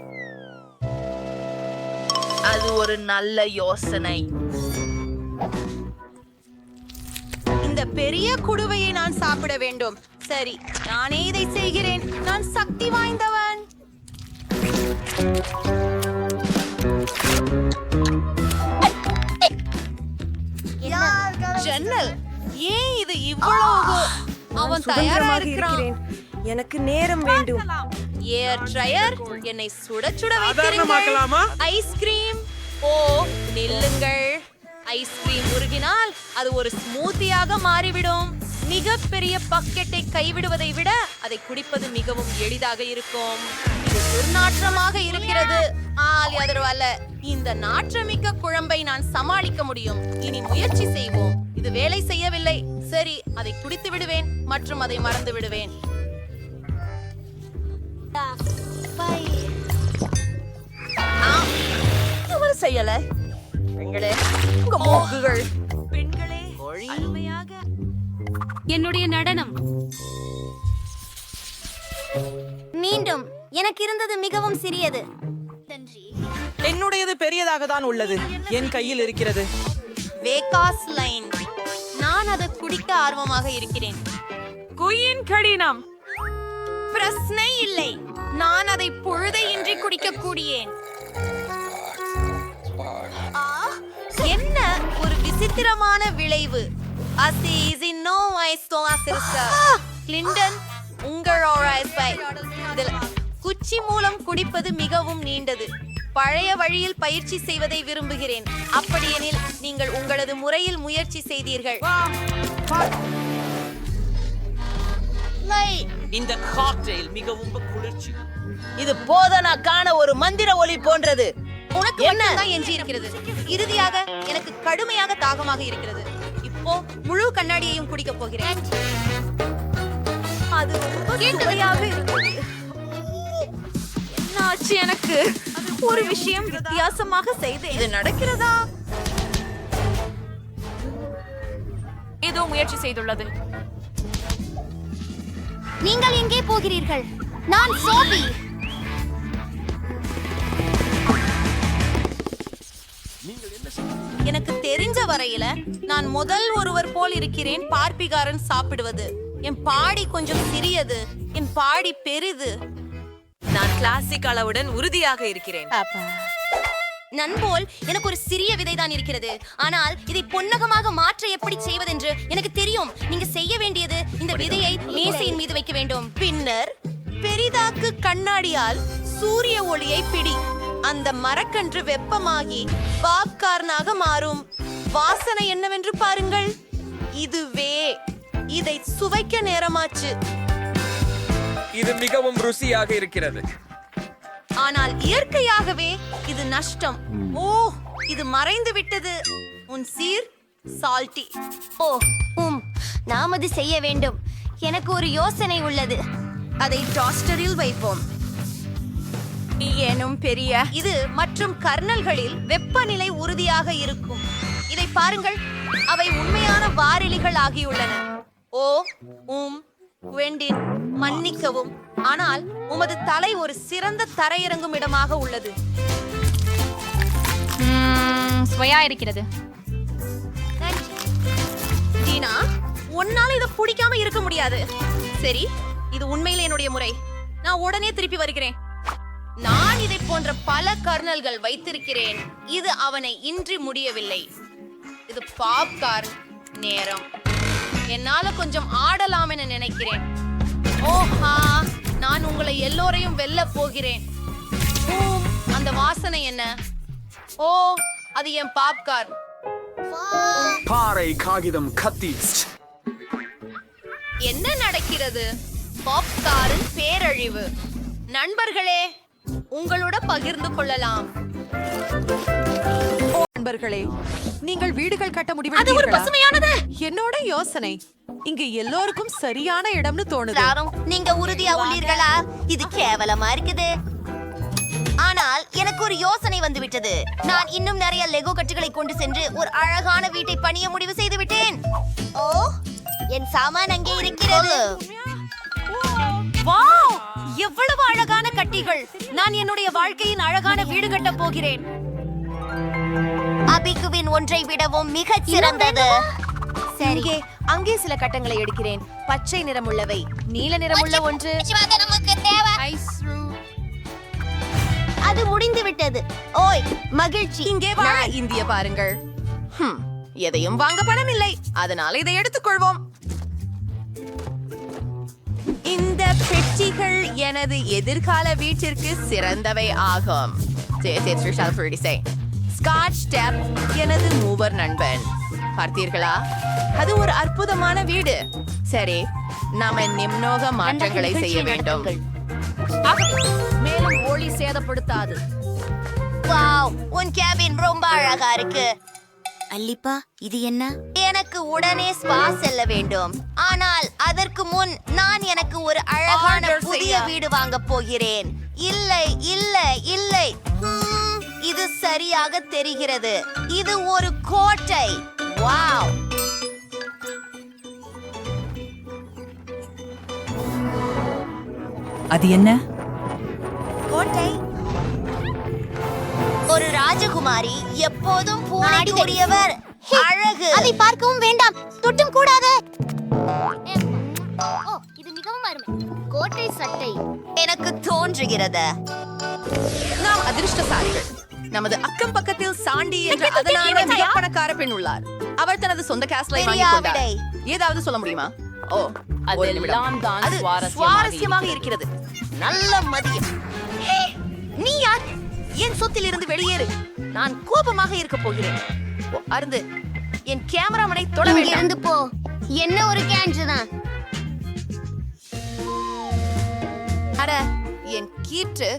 Speaker 1: அது ஒரு நல்ல யோசனை. இந்த பெரிய குடுவையை நான் சாப்பிட வேண்டும். சரி, நானே இதை செய்கிறேன். நான் சக்தி வாய்ந்தவன். ஜன்னல், ஏன் இது இவ்வளவு? அவன் தயாரா இருக்கிறான்.
Speaker 2: எனக்கு நேரம் வேண்டும்.
Speaker 1: ஏர் ட்ரையர், என்னை சுட சுட வைத்திருங்கள். ஐஸ்கிரீம். ஓ, நில்லுங்கள். ஐஸ்கிரீம் உருகினால் அது ஒரு ஸ்மூத்தியாக மாறிவிடும். மிகப்பெரிய பக்கெட்டை கைவிடுவதை விட அதை குடிப்பது மிகவும் எளிதாக இருக்கும். இது துர்நாற்றமாக இருக்கிறது. அல்ல, இந்த நாற்றமிக்க குழம்பை நான் சமாளிக்க முடியும். இனி முயற்சி செய்வோம். இது வேலை செய்யவில்லை. சரி, அதை குடித்து விடுவேன் மற்றும் அதை மறந்து விடுவேன். செய்யல பெண்களே, உங்க மூக்குகள். பெண்களே, அருமையாக.
Speaker 7: என்னுடைய நடனம்.
Speaker 2: மீண்டும் எனக்கு இருந்தது மிகவும் சிறியது.
Speaker 5: என்னுடையது பெரியதாக தான் உள்ளது. என் கையில் இருக்கிறது.
Speaker 1: Vegas line. நான் அதை குடிக்க ஆர்வமாக இருக்கிறேன்.
Speaker 8: குயின் கடினம்.
Speaker 1: பிரச்சனை இல்லை. நான் அதை பொழுதையின்றி குடிக்க கூடியேன். என்ன ஒரு விசித்திரமான விளைவு. கிளின்டன், உங்களோட குச்சி மூலம் குடிப்பது மிகவும் நீண்டது. பழைய வழியில் பயிற்சி செய்வதை விரும்புகிறேன். அப்படியெனில் நீங்கள் உங்களது முறையில் முயற்சி செய்தீர்கள்.
Speaker 5: இந்த காக்டெயில் மிகவும் குளிர்ச்சி.
Speaker 3: இது போதனாக்கான ஒரு மந்திர ஒலி போன்றது.
Speaker 1: உனக்கு மட்டும்தான் எஞ்சி இருக்கிறது. இறுதியாக எனக்கு கடுமையாக தாகமாக இருக்கிறது. இப்போ முழு கண்ணாடியையும் குடிக்க போகிறேன். அது ரொம்ப சுவையாக இருக்குது. என்னாச்சு எனக்கு? ஒரு விஷயம் வித்தியாசமாக செய்தேன். இது நடக்கிறதா?
Speaker 8: ஏதோ முயற்சி செய்துள்ளது.
Speaker 2: நீங்கள் எங்கே போகிறீர்கள்? நான் சோபி.
Speaker 1: எனக்கு தெரிஞ்ச வரையில நான் முதல் ஒருவர் போல் இருக்கிறேன். பார்ப்பிகாரன் சாப்பிடுவது. என் பாடி கொஞ்சம் சிறியது, என் பாடி பெரிது.
Speaker 10: நான் கிளாசிக் அளவுடன் உறுதியாக இருக்கிறேன்.
Speaker 2: நண்போல் எனக்கு ஒரு சிறிய விதை தான் இருக்கிறது. ஆனால் இதை பொன்னகமாக மாற்ற எப்படி செய்வதென்று எனக்கு தெரியும். நீங்க செய்ய வேண்டியது இந்த விதையை மேசையின் மீது வைக்க வேண்டும்.
Speaker 1: பின்னர் பெரிதாக்கு கண்ணாடியால் சூரிய ஒளியை பிடி. அந்த மரக்கன்று வெப்பமாகி பாப்கார்னாக மாறும். வாசனை என்னவென்று பாருங்கள். இதுவே. இதை சுவைக்க நேரமாச்சு.
Speaker 12: இது மிகவும் ருசியாக இருக்கிறது.
Speaker 1: ஆனால் இயற்கையாகவே இது நஷ்டம். ஓ, இது மறைந்து விட்டது. உன் சீர் சால்ட்டி.
Speaker 2: நாம் அது செய்ய வேண்டும். எனக்கு ஒரு யோசனை உள்ளது. அதை டாஸ்டரில் வைப்போம். ஏனும் பெரிய இது மற்றும் கர்னல்களில் வெப்பநிலை உறுதியாக இருக்கும். இதை பாருங்கள், அவை உண்மையான வாரிலிகள் ஆகியுள்ளன. ஓ வெண்டின் மன்னிக்கவும், ஆனால் உமது தலை ஒரு சிறந்த தரையிறங்கும் இடமாக உள்ளது.
Speaker 7: சுவையா இருக்கிறது.
Speaker 2: டீனா, உன்னால இதை பிடிக்காம இருக்க முடியாது. சரி, இது உண்மையில என்னுடைய முறை. நான் உடனே திருப்பி வருகிறேன். நான் இதை போன்ற பல கர்னல்கள் வைத்திருக்கிறேன். இது அவனை இன்றி முடியவில்லை. இது பாப்கார்ன் நேரம். என்னால கொஞ்சம் ஆடலாம் என நினைக்கிறேன். ஓஹா, நான் உங்களை எல்லோரையும் வெல்ல போகிறேன். அந்த வாசனை என்ன? ஓ, அது என் பாப்கார்ன்.
Speaker 12: பாறை காகிதம் கத்தி.
Speaker 2: என்ன நடக்கிறது? பாப்கார்ன் பேரழிவு. நண்பர்களே, உங்களோட பகிர்ந்து கொள்ளலாம்.
Speaker 10: நண்பர்களே, நீங்கள் வீடுகள் கட்ட
Speaker 2: அது ஒரு
Speaker 10: முடிவெடுத்தீர்களா?
Speaker 2: பசுமையானது.
Speaker 10: என்னோட யோசனை இங்க எல்லோருக்கும் சரியான இடம்னு தோணுது.
Speaker 2: நீங்க உறுதியா உள்ளீர்களா? இது கேவலமா இருக்குது. ஆனால் எனக்கு ஒரு யோசனை வந்து விட்டது. நான் இன்னும் நிறைய லெகோ கட்டுகளை கொண்டு சென்று ஒரு அழகான வீட்டை பணிய முடிவு செய்து விட்டேன். ஓ, என் சாமான் அங்கே இருக்கிறது. வாவ், எவ்வளவு அழகான கட்டிகள்! நான் என்னுடைய வாழ்க்கையின் அழகான வீடு கட்ட போகிறேன். அபிகுவின் ஒன்றை விடவும் மிகச் சிறந்தது. சரி, அங்கே சில கட்டங்களை எடுக்கிறேன். பச்சை நிறமுள்ளவை, நீல நிறமுள்ள ஒன்று. அது முடிந்து விட்டது. ஓய், மகிழ்ச்சி. இங்கே வா. இந்திய பாருங்கள். எதையும் வாங்க பணம் இல்லை, அதனால இதை எடுத்துக்கொள்வோம். இந்த பெட்டிகள் எனது எதிர்கால வீட்டிற்கு சிறந்தவை ஆகும். ஸ்காட்ச் டேப் எனது மூவர் நண்பன். பார்த்தீர்களா? அது ஒரு அற்புதமான வீடு. சரி, நாம நிம்னோக மாற்றங்களை செய்ய வேண்டும். மேலும் ஒளி சேதப்படுத்தாது. வாவ், உன் கேபின் ரொம்ப அழகா இருக்கு. அல்லிப்பா, இது என்ன? எனக்கு உடனே ஸ்பா செல்ல வேண்டும். ஆனால் அதற்கு முன் நான் எனக்கு ஒரு அழகான புதிய வீடு வாங்க போகிறேன். இல்லை இல்லை இல்லை, இது சரியாக தெரிகிறது. இது ஒரு கோட்டை. வாவ்,
Speaker 4: அது என்ன?
Speaker 2: கோட்டை. ஒரு ராஜகுமாரி, எப்போதும் பூனைக்குரியவர். அழகு. அதை பார்க்கவும் வேண்டாம், தொட்டும் கூடாது. இது மிகவும் அருமை. கோட்டை சட்டை எனக்கு தோன்றுகிறது. நாம் அதிர்ஷ்டசாலிகள். நமது அக்கம் பக்கத்தில் சாண்டி என்ற அதனால மிக பணக்கார பெண் உள்ளார். அவர் தனது சொந்த கேஸ்லை வாங்கிக் கொண்டார். ஏதாவது சொல்ல முடியுமா? ஓ, ஒரு நிமிடம்.
Speaker 9: அதெல்லாம் தான்
Speaker 2: அது
Speaker 9: சுவாரஸ்யமாக
Speaker 2: இருக்கிறது. நல்ல மதியம். நீ யார்? என் சொத்தில் இருந்து வெளியேறு. நான் கோபமாக இருக்க போகிறேன். ஓ, அருந்து, என் கேமராமனை தொட வேண்டாம். இருந்து போ. என்ன ஒரு கேன்ஜு தான். அட, என் கீற்று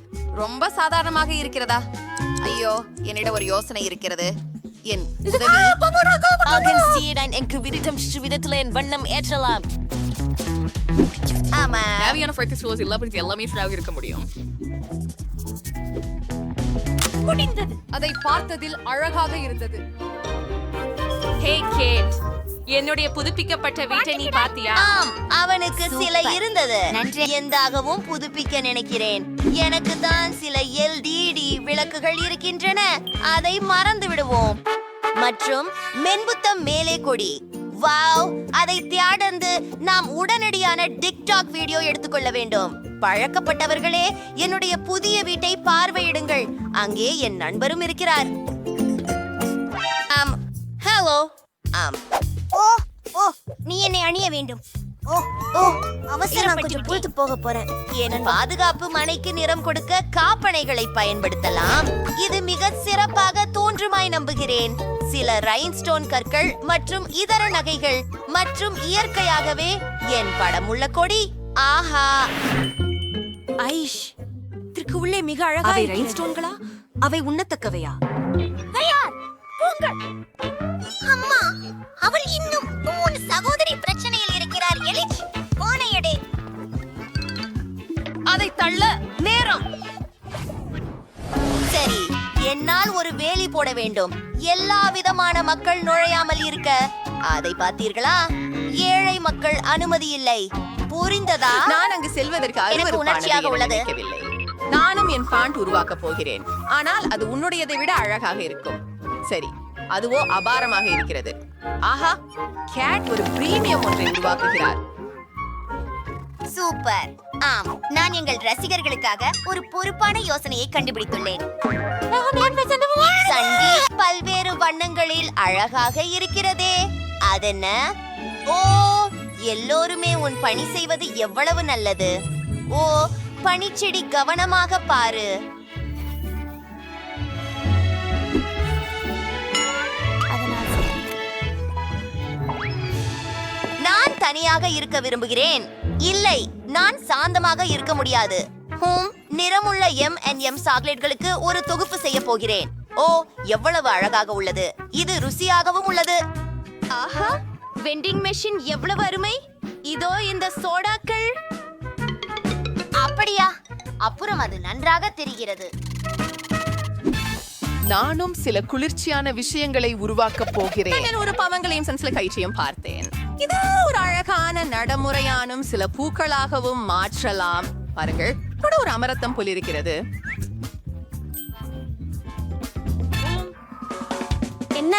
Speaker 2: ரொம்ப சாதாரணமாக இருக்கிறதா? ஐயோ, என்னிடம் ஒரு யோசனை இருக்கிறது. என் வண்ணம் ஏற்றலாம். ஆமா,
Speaker 9: தேவையான ஃபைட்டர்ஸ் எல்லாமே இருக்க முடியும்.
Speaker 2: முடிந்தது. அதை பார்த்ததில் அழகாக இருந்தது.
Speaker 8: ஹே கேட், என்னுடைய புதுப்பிக்கப்பட்ட வீட்டை நீ பாத்தியா?
Speaker 2: ஆம், அவனுக்கு சில இருந்தது. எந்தாகவும் புதுப்பிக்க நினைக்கிறேன். எனக்கு தான் சில LED விளக்குகள் இருக்கின்றன. அதை மறந்து விடுவோம். மற்றும் மென்புத்தம் மேலே கொடி. வாவ், அதை தியாடந்து நாம் உடனடியான டிக்டாக் வீடியோ எடுத்துக்கொள்ள வேண்டும். பழக்கப்பட்டவர்களே, என்னுடைய புதிய வீட்டை பார்வையிடுங்கள். அங்கே என் நண்பரும் இருக்கிறார். ஹலோ. ஓ ஓ, நீ என்னை அணிய வேண்டும். ஓ ஓ, அவசரம், கொஞ்சம் பொறுத்து போக போறேன். என் பாதுகாப்பு மனைக்கு நிறம் கொடுக்க காப்பனைகளை பயன்படுத்தலாம். இது மிக சிறப்பாக தோன்றுமாய் நம்புகிறேன். சில ரைன்ஸ்டோன் கற்கள் மற்றும் இதர நகைகள் மற்றும் இயற்கையாகவே என் படம் உள்ள கொடி. ஆஹா, ஐஷ், இதற்கு உள்ளே மிக அழகா. அவை ரைன்ஸ்டோன்களா? அவை உண்ணத்தக்கவையா? அம்மா, அவள் இன்னும் உன் சகோதரி பிரச்சனையில் இருக்கிறார். எலிச், என்னால் ஒரு வேலி போட வேண்டும், எல்லா விதமான மக்கள் நுழையாமல் இருக்க. அதை பார்த்தீர்களா? ஏழை மக்கள் அனுமதி இல்லை. புரிந்ததா?
Speaker 13: நான் அங்கு செல்வதற்கு
Speaker 2: எனக்கு உணர்ச்சியாக உள்ளது.
Speaker 13: நானும் என் பாண்ட் உருவாக்க போகிறேன், ஆனால் அது உன்னுடையதை விட அழகாக இருக்கும். சரி, அதுவோ அபாரமாக இருக்கிறது. ஆஹா, கேட் ஒரு பிரீமியம் ஒன்றை உருவாக்குகிறார்.
Speaker 2: சூப்பர். ஆம், நான் எங்கள் ரசிகர்களுக்காக ஒரு பொறுப்பான யோசனையை கண்டுபிடித்துள்ளேன். சண்டி பல்வேறு வண்ணங்களில் அழகாக இருக்கிறதே, அதென்ன? ஓ, எல்லோருமே உன் பணி செய்வது எவ்வளவு நல்லது. ஓ, பனிச்செடி கவனமாக பாரு. நான் தனியாக இருக்க விரும்புகிறேன். இல்லை, நான் சாந்தமாக இருக்க முடியாது. நிறமுள்ள M&M சாக்லேட்களுக்கு ஒரு தொகுப்பு செய்ய போகிறேன். ஓ, எவ்வளவு அழகாக உள்ளது. இது ருசியாகவும் உள்ளது. ஆஹா, வெண்டிங் மெஷின் எவ்வளவு அருமை. இதோ இந்த சோடாக்கள். அப்படியா? அப்புறம் அது நன்றாக தெரிகிறது.
Speaker 13: நானும் சில குளிர்ச்சியான விஷயங்களை உருவாக்க போகிறேன். நான் ஒரு பவங்களையும் சில கயிற்றையும் பார்த்தேன். இது ஒரு அழகான நடைமுறையானும் சில பூக்களாகவும் மாற்றலாம். பாருங்கள், கூட ஒரு அமரத்தம் போல் இருக்கிறது.
Speaker 2: என்ன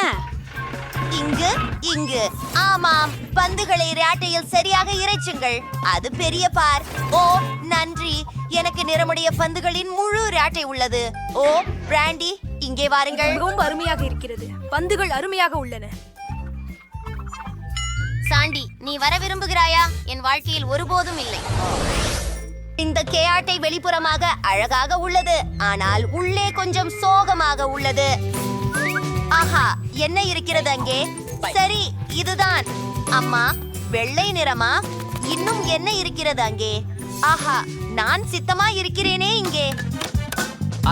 Speaker 2: இங்கு இங்கு? ஆமாம், பந்துகளை ரேட்டையில் சரியாக இறைச்சுங்கள். அது பெரிய பார். ஓ, நன்றி. எனக்கு நிறமுடைய பந்துகளின் முழு ரேட்டை உள்ளது. ஓ, பிராண்டி, இங்கே வாருங்கள்.
Speaker 14: மிகவும் அருமையாக இருக்கிறது. பந்துகள் அருமையாக உள்ளன.
Speaker 2: சாண்டி, நீ வர விரும்புகிறாயா? என் வாழ்க்கையில் ஒருபோதும் இல்லை. இந்த கேஆட்டை வெளிப்புறமாக அழகாக உள்ளது, ஆனால் உள்ளே கொஞ்சம் சோகமாக உள்ளது. ஆஹா, என்ன இருக்கிறது அங்கே? சரி, இதுதான். அம்மா, வெள்ளை நிறமா? இன்னும் என்ன இருக்கிறது அங்கே? ஆஹா, நான் சித்தமா இருக்கிறேனே இங்கே.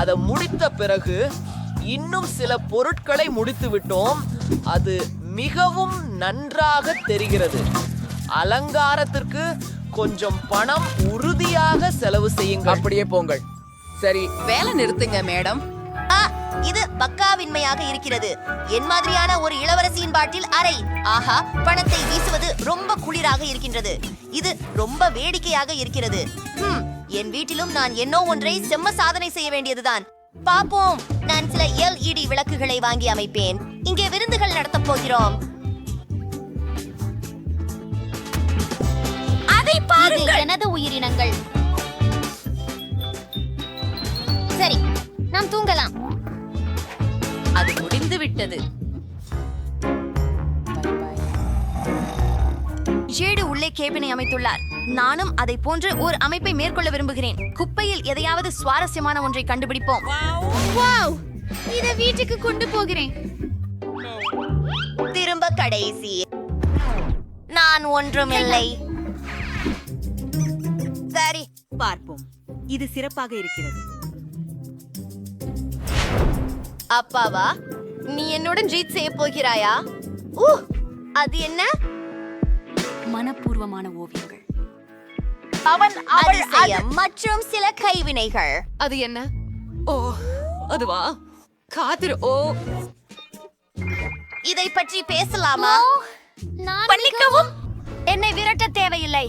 Speaker 5: அதை முடித்த பிறகு இன்னும் சில பொருட்களை முடித்து விட்டோம். அது மிகவும் நன்றாக தெரிகிறது. அலங்காரத்திற்கு கொஞ்சம் பணம் உறுதியாக செலவு செய்யுங்கள். அப்படியே போங்கள். சரி,
Speaker 13: வேலை நிறுத்துங்க மேடம்.
Speaker 2: இது பக்காவின்மையாக இருக்கிறது. என் மாதிரியான ஒரு இளவரசியின் பாட்டில் அறை. ஆஹா, பணத்தை வீசுவது ரொம்ப குளிராக இருக்கின்றது. இது ரொம்ப வேடிக்கையாக இருக்கிறது. என் வீட்டிலும் நான் என்னோ ஒன்றை செம்ம சாதனை செய்ய வேண்டியதுதான். பாப்போம். நான் சில LED விளக்குகளை வாங்கி அமைப்பேன். இங்கே விருந்துகள் நடத்தப் போகிறோம். அதை பாருங்கள். எனது உயிரினங்கள். சரி, நாம் தூங்கலாம்.
Speaker 13: அது முடிந்து விட்டது.
Speaker 2: ஜேடு உள்ளே கேபினை அமைத்துள்ளார். நானும் அதை போன்று ஒரு அமைப்பை மேற்கொள்ள விரும்புகிறேன். குப்பையில் எதையாவது சுவாரஸ்யமான ஒன்றை கண்டுபிடிப்போம். வாவ், இதை வீட்டுக்கு கொண்டு போகிறேன். திரும்ப கடைசி. நான் ஒன்றுமில்லை. சரி,
Speaker 4: பார்ப்போம். இது சிறப்பாக இருக்கிறது.
Speaker 2: அப்பாவா, நீ என்னுடன் ஜீட் செய்ய போகிறாயா? அது என்ன?
Speaker 7: மனப்பூர்வமான ஓவியங்கள்.
Speaker 2: அதிசயம் மற்றும் சில கைவினைகள்.
Speaker 10: அது என்ன? ஓ, அதுவா? காத்திரு. ஓ,
Speaker 2: இதை பற்றி பேசலாமா?
Speaker 14: மன்னிக்கவும்,
Speaker 2: என்னை விரட்ட தேவையில்லை.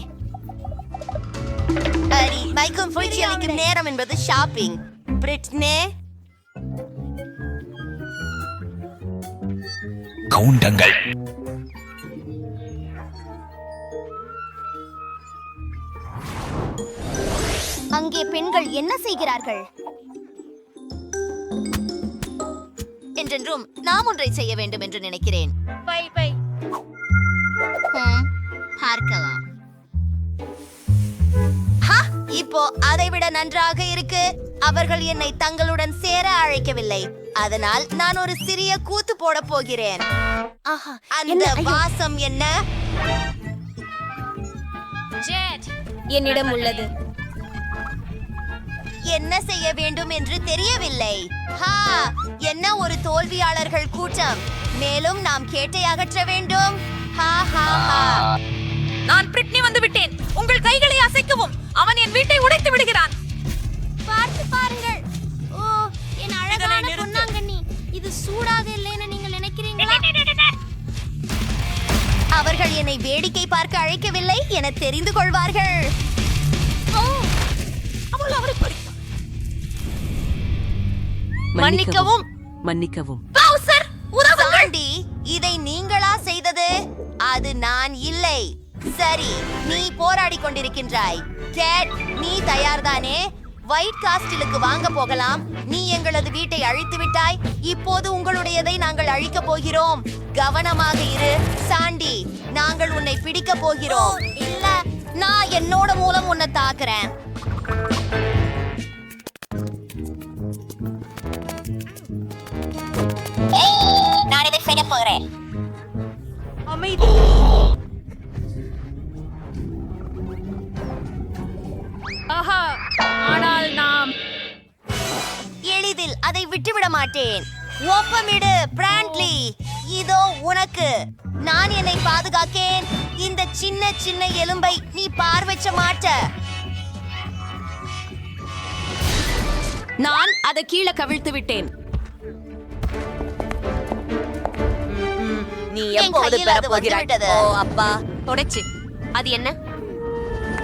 Speaker 2: சரி, மைக்கும் புரட்சி அளிக்கும் நேரம் என்பது ஷாப்பிங். பிரிட்னே,
Speaker 15: கவுண்டங்கள்.
Speaker 2: அங்கே பெண்கள் என்ன செய்கிறார்கள்? என்றென்றும் நாம் ஒன்றை செய்ய வேண்டும் என்று நினைக்கிறேன். பார்க்கலாம். இப்போ அதைவிட நன்றாக இருக்கு. அவர்கள் என்னை தங்களுடன் சேர அழைக்கவில்லை, அதனால் நான் ஒரு சிறிய கூத்து போட போகிறேன். அந்த வாசம் என்ன?
Speaker 14: என்னிடம் உள்ளது.
Speaker 2: என்ன செய்ய வேண்டும் என்று தெரியவில்லை. என்ன ஒரு தோல்வியாளர்கள் கூட்டம். மேலும் நாம் கேட்டை அகற்ற வேண்டும்.
Speaker 14: நான் பிரிட்னி வந்து விட்டேன். உங்கள் கைகளை அசைக்கவும். அவன் என் வீட்டை உடைத்து விடுகிறான்.
Speaker 2: பார்த்து பாருங்கள். ஓ, என் அழகான பொன்னாங்க இது சூடாக இல்லைன்னு நீங்கள் நினைக்கிறீங்களா? அவர்கள் என்னை வேடிக்கை பார்க்க அழைக்கவில்லை என தெரிந்து கொள்வார்கள். அவள் அவரை படித்தாள். மன்னிக்கவும்.
Speaker 4: மன்னிக்கவும்.
Speaker 2: பவுசர், சாண்டி, இதை நீங்களா செய்தது? அது நான் இல்லை. சரி, நீ போராடி கொண்டிருக்கின்றாய். கேட், நீ தயார்தானே? ஒயிட் காஸ்டிலுக்கு வாங்க போகலாம். நீ எங்களது வீட்டை அழித்து விட்டாய். இப்போது உங்களுடையதை நாங்கள் அழிக்க போகிறோம். கவனமாக இரு சாண்டி. நாங்கள் உன்னை பிடிக்க போகிறோம். இல்ல, நான் என்னோட மூலம் உன்னை தாக்குறேன். நான் இதை செய்ய போகிறேன். அமைதி.
Speaker 7: ஆஹா, ஆனால் நாம்
Speaker 2: எளிதில் அதை விட்டுவிட மாட்டேன். ஒப்பமிடு பிராண்ட்லி. இதோ உனக்கு. நான் என்னை பாதுகாக்கேன். இந்த சின்ன சின்ன எலும்பை நீ பார்வைச்ச மாட்ட.
Speaker 1: நான் அதை கீழே கவிழ்த்து விட்டேன்.
Speaker 2: நீ எப்போது பெறப்போகிறாய்? ஓ அப்பா,
Speaker 1: தொடச்சு. அது என்ன?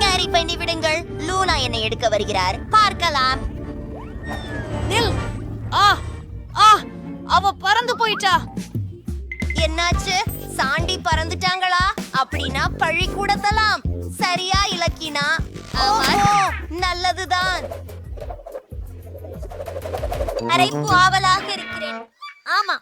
Speaker 2: கேரி பண்ணி விடுங்கள். லூனா என்னை எடுக்க வருகிறார். பார்க்கலாம்.
Speaker 1: நில். ஆ ஆ, அவ பறந்து போயிட்டா.
Speaker 2: என்னாச்சு? சாண்டி பறந்துட்டாங்களா? அப்படின்னா பழி கூடத்தலாம். சரியா இலக்கினா? நல்லதுதான். அரைப்பு ஆவலாக இருக்கிறேன். ஆமா,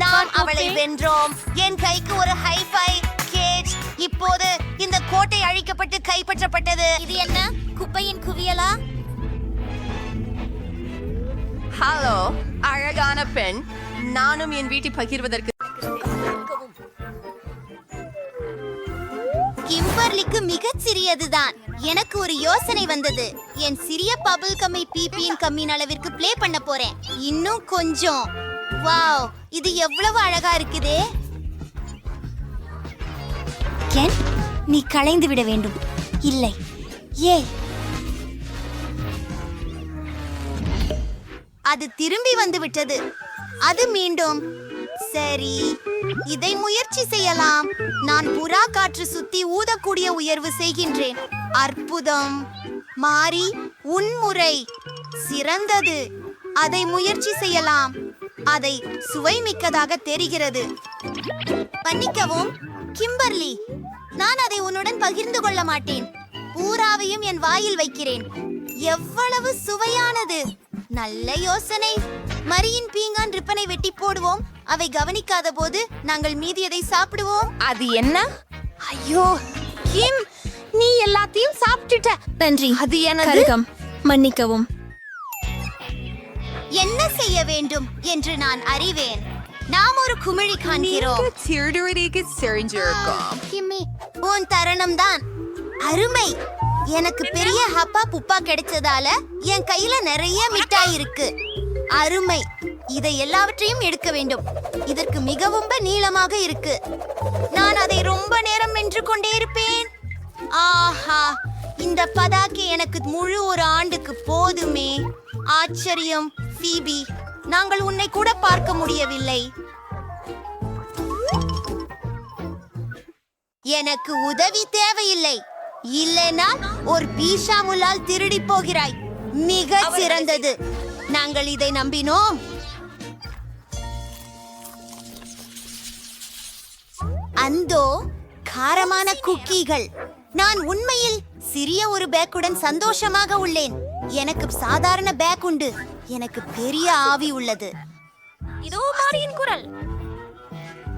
Speaker 2: நாம் அவளை வென்றோம். என் கைக்கு ஒரு ஹைஃபை. கேஜ், இப்போது இந்த கோட்டை அழிக்கப்பட்டு கைப்பற்றப்பட்டது. இது என்ன, குப்பையின் குவியலா?
Speaker 13: ஹலோ, அழகான பெண். நானும் என் வீட்டை பகிர்வதற்கு
Speaker 2: கிம்பர்லிக்கு மிகச் சிறியதுதான். எனக்கு ஒரு யோசனை வந்தது. என் சிறிய பபிள் கம்மை பிபியின் கம்மியின் அளவிற்கு ப்ளே பண்ண போறேன். இன்னும் கொஞ்சம். வாவ், இது எவ்வளவு அழகா இருக்குதே. கென், நீ களைந்து விட வேண்டும். இல்லை, ஏ, அது திரும்பி வந்து விட்டது. அது மீண்டும். சரி, இதை முயற்சி செய்யலாம். நான் புறா காற்று சுத்தி ஊதக்கூடிய உயர்வு செய்கின்றேன். அற்புதம். மாறி, உன்முறை சிறந்தது. அதை முயற்சி செய்யலாம். அதை சுவைமிக்கதாக தெரிகிறது. மன்னிக்கவும் கிம்பர்லி, நான் அதை உன்னுடன் பகிர்ந்து கொள்ள மாட்டேன். பூராவையும் என் வாயில் வைக்கிறேன். எவ்வளவு சுவையானது. நல்ல யோசனை. மரியின் பீங்கான் ரிப்பனை வெட்டி போடுவோம். அவை கவனிக்காத போது நாங்கள் மீதியதை சாப்பிடுவோம்.
Speaker 1: அது என்ன?
Speaker 2: ஐயோ கிம், நீ எல்லாத்தையும் சாப்பிட்டுட்ட. நன்றி.
Speaker 1: அது எனது.
Speaker 2: மன்னிக்கவும். என்ன செய்ய வேண்டும் என்று நான் அறிவேன். நாம் ஒரு குமிழி காண்கிறோம். கிம்மி, உன் தருணம் தான். அருமை. எனக்கு பெரிய ஹப்பா புப்பா கிடைச்சதால என் கையில நிறைய மிட்டாய் இருக்கு. அருமை. இதை எல்லாவற்றையும் எடுக்க வேண்டும். இதற்கு மிகவும் நீளமாக இருக்கு. நான் அதை ரொம்ப நேரம் வென்று கொண்டே இருப்பேன். ஆஹா, இந்த பதாக்கை எனக்கு முழு ஒரு ஆண்டுக்கு போதுமே. ஆச்சரியம் ஃபீபி, நாங்கள் உன்னை கூட பார்க்க முடியவில்லை. எனக்கு உதவி தேவையில்லை. இல்லைனா ஒரு பீஷா முல்லால் திருடி போகிறாய். மிக சிறந்தது. நாங்கள் இதை நம்பினோம். அந்தோ காரமான குக்கீகள். நான் உண்மையில் சிறிய ஒரு பேக்குடன் சந்தோஷமாக உள்ளேன். எனக்கு சாதாரண பேக் உண்டு. எனக்கு பெரிய ஆவி உள்ளது. இதோ மாரியின் குரல்.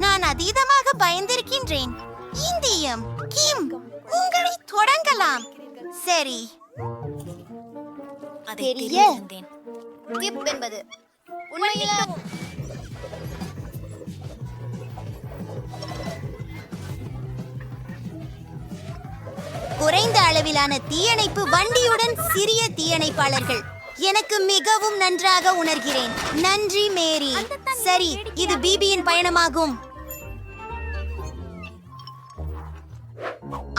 Speaker 2: நான் அதீதமாக பயந்திருக்கின்றேன். இந்தியம் கிம், உங்களை தொடங்கலாம். சரி, பெரிய டிப் என்பது உண்மையில குறைந்த அளவிலான தீயணைப்பு வண்டியுடன் சிறிய தீயணைப்பாளர்கள். எனக்கு மிகவும் நன்றாக உணர்கிறேன். நன்றி மேரி. சரி, இது பிபியின் பயணமாகும்.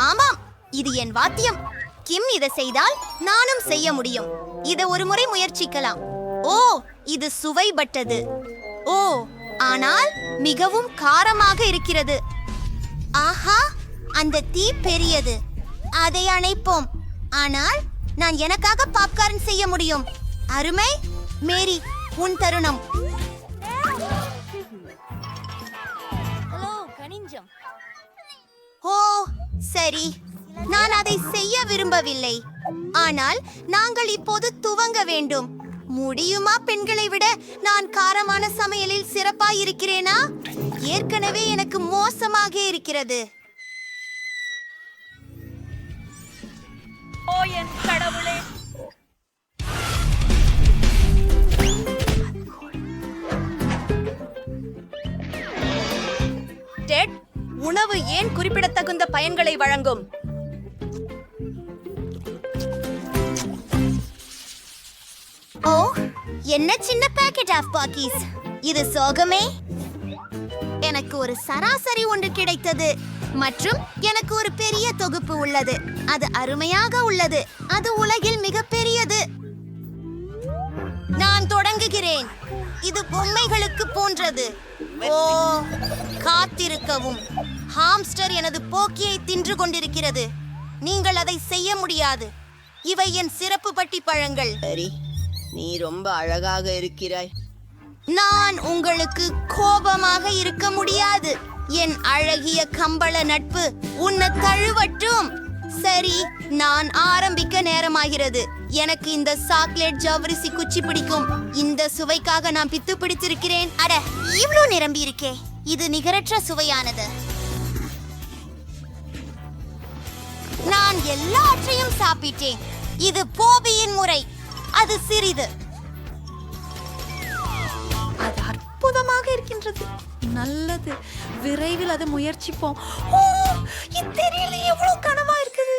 Speaker 2: ஆமாம், இது என் வாத்தியம். கிம் இதை செய்தால் நானும் செய்ய முடியும். இதை ஒரு முறை முயற்சிக்கலாம். ஓ, இது சுவைபட்டது. ஓ, ஆனால் மிகவும் காரமாக இருக்கிறது. ஆஹா, அந்த தீ பெரியது. அதை அணைப்போம். ஆனால் நான் எனக்காக பாப்கார்ன் செய்ய முடியும். அருமை. மேரி, உன் தருணம். ஓ சரி, நான் அதை செய்ய விரும்பவில்லை. ஆனால் நாங்கள் இப்போது துவங்க வேண்டும். முடியுமா? பெண்களை விட நான் காரமான சமையலில் சிறப்பாய் இருக்கிறேனா? ஏற்கனவே எனக்கு மோசமாக இருக்கிறது.
Speaker 14: ஓ என் கடவுளே!
Speaker 1: டெட், உணவு ஏன் குறிப்பிடத்தகுந்த பயன்களை வழங்கும்?
Speaker 2: ஓ, என்ன சின்ன பாக்கெட் ஆஃப் பாக்கீஸ். இது சோகமே. எனக்கு ஒரு சராசரி ஒன்று கிடைத்தது மற்றும் எனக்கு ஒரு பெரிய தொகுப்பு உள்ளது. அது அருமையாக உள்ளது. அது உலகில் மிகப்பெரியது. நான் தொடங்குகிறேன். இது பொம்மைகளுக்கு போன்றது. ஓ, காத்திருக்கவும். ஹாம்ஸ்டர் எனது போக்கியை தின்று கொண்டிருக்கிறது. நீங்கள் அதை செய்ய முடியாது. இவை என் சிறப்பு பட்டி பழங்கள்.
Speaker 1: சரி, நீ ரொம்ப அழகாக இருக்கிறாய்.
Speaker 2: நான் உங்களுக்கு கோபமாக இருக்க முடியாது. என் அழகிய கம்பள நட்பு உன்னை தழுவட்டும். சரி, நான் ஆரம்பிக்க நேரமாகிறது. எனக்கு இந்த சாக்லேட் ஜவ்வரிசி குச்சி பிடிக்கும். இந்த சுவைக்காக நான் பித்து பிடித்திருக்கிறேன். அட, இவ்ளோ நிரம்பி இருக்கே. இது நிகரற்ற சுவையானது. நான் எல்லாவற்றையும் சாப்பிட்டேன். இது போபியின் முறை. அது சிறிது.
Speaker 10: அது அற்புதமாக இருக்கின்றது. நல்லது, விரைவில் அதை முயற்சிப்போம். ஓ, இது தெரியல எவ்வளவு கனமா இருக்குது.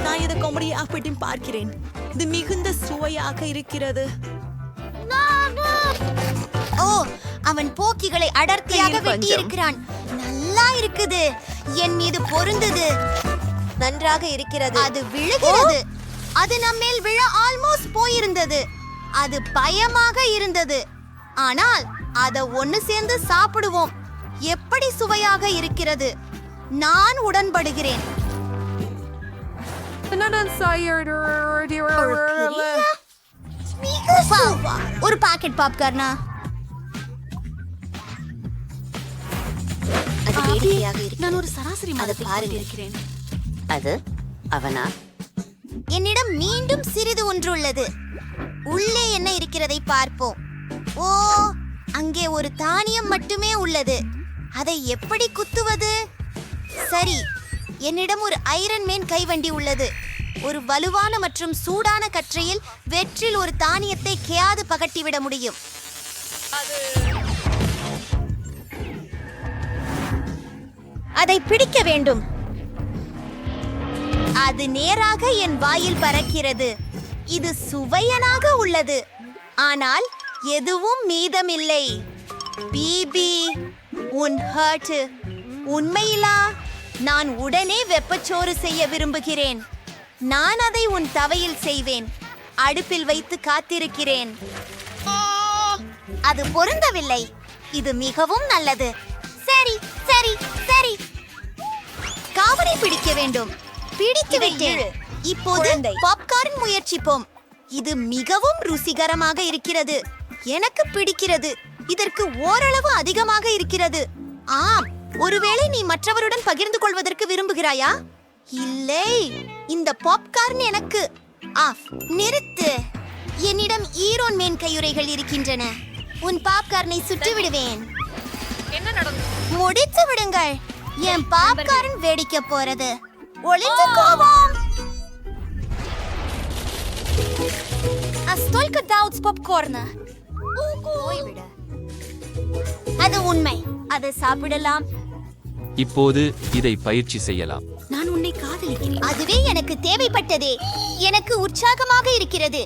Speaker 10: நான் இதை காமெடியாக பற்றி பார்க்கிறேன். இது மிகுந்த சுவையாக இருக்கிறது.
Speaker 2: ஓ, அவன் போக்கிகளை அடர்த்தியாக வெட்டி இருக்கிறான். நல்லா இருக்குது. என் மீது பொருந்தது.
Speaker 1: நன்றாக இருக்கிறது.
Speaker 2: அது விழுகிறது. அது நம்மேல் விழ ஆல்மோஸ்ட் போயிருந்தது. அது பயமாக இருந்தது. ஆனால் அதை ஒன்னு சேர்ந்து சாப்பிடுவோம். எப்படி சுவையாக இருக்கிறது. நான் உடன்படுகிறேன். ஒரு பாக்கெட் பாப்கார்னா?
Speaker 1: அது வேடிக்கையாக இருக்கிறது.
Speaker 2: நான் ஒரு சராசரி மதத்தை
Speaker 1: பாருங்க.
Speaker 2: இருக்கிறேன்.
Speaker 1: அது அவனா?
Speaker 2: என்னிடம் மீண்டும் சிறிது ஒன்று உள்ளது. உள்ளே என்ன இருக்கிறதை பார்ப்போம். ஓ, அங்கே ஒரு தானியம் மட்டுமே உள்ளது. அதை எப்படி குத்துவது? சரி, என்னிடம் ஒரு ஐரன் மேன் கைவண்டி உள்ளது. ஒரு வலுவான மற்றும் சூடான கற்றையில் வெற்றில் ஒரு தானியத்தை கேயாது பகட்டிவிட முடியும். அதை பிடிக்க வேண்டும். அது நேராக என் வாயில் பறக்கிறது. இது சுவையனாக உள்ளது. ஆனால் எதுவும் மீதமில்லை. பிபி, உன் ஹர்ட் உண்மையிலா? நான் உடனே வெப்பச்சோறு செய்ய விரும்புகிறேன். நான் அதை உன் தவையில் செய்வேன். அடுப்பில் வைத்து காத்திருக்கிறேன். அது பொருந்தவில்லை. இது மிகவும் நல்லது. சரி சரி சரி, காவலை பிடிக்க வேண்டும். பிடித்து விட்டேன். இப்போது பாப்கார்ன் முயற்சிப்போம். இது மிகவும் ருசிகரமாக இருக்கிறது. எனக்கு பிடிக்கிறது. இதற்கு ஓரளவு அதிகமாக இருக்கிறது. ஆம், ஒருவேளை நீ மற்றவருடன் பகிர்ந்து கொள்வதற்கு விரும்புகிறாயா? இல்லை, இந்த பாப்கார்ன் எனக்கு. ஆஃப், நிறுத்து. என்னிடம் ஈரோன் மேன் கையுறைகள் இருக்கின்றன. உன் பாப்கார்னை சுட்டு விடுவேன்.
Speaker 14: என்ன நடந்தது?
Speaker 2: முடித்து விடுங்கள். என் பாப்கார்ன் வெடிக்க போறது. ஒளிந்து போவோம். Столько даутс попкорна. போய்விடு. அது உண்மை. அதை சாப்பிடலாம்.
Speaker 15: இப்போது இதை பயிற்சி செய்யலாம்.
Speaker 2: நான் உன்னை காதலிக்கிறேன். அதுவே எனக்கு தேவைப்பட்டதே. எனக்கு உற்சாகமாக இருக்கிறது.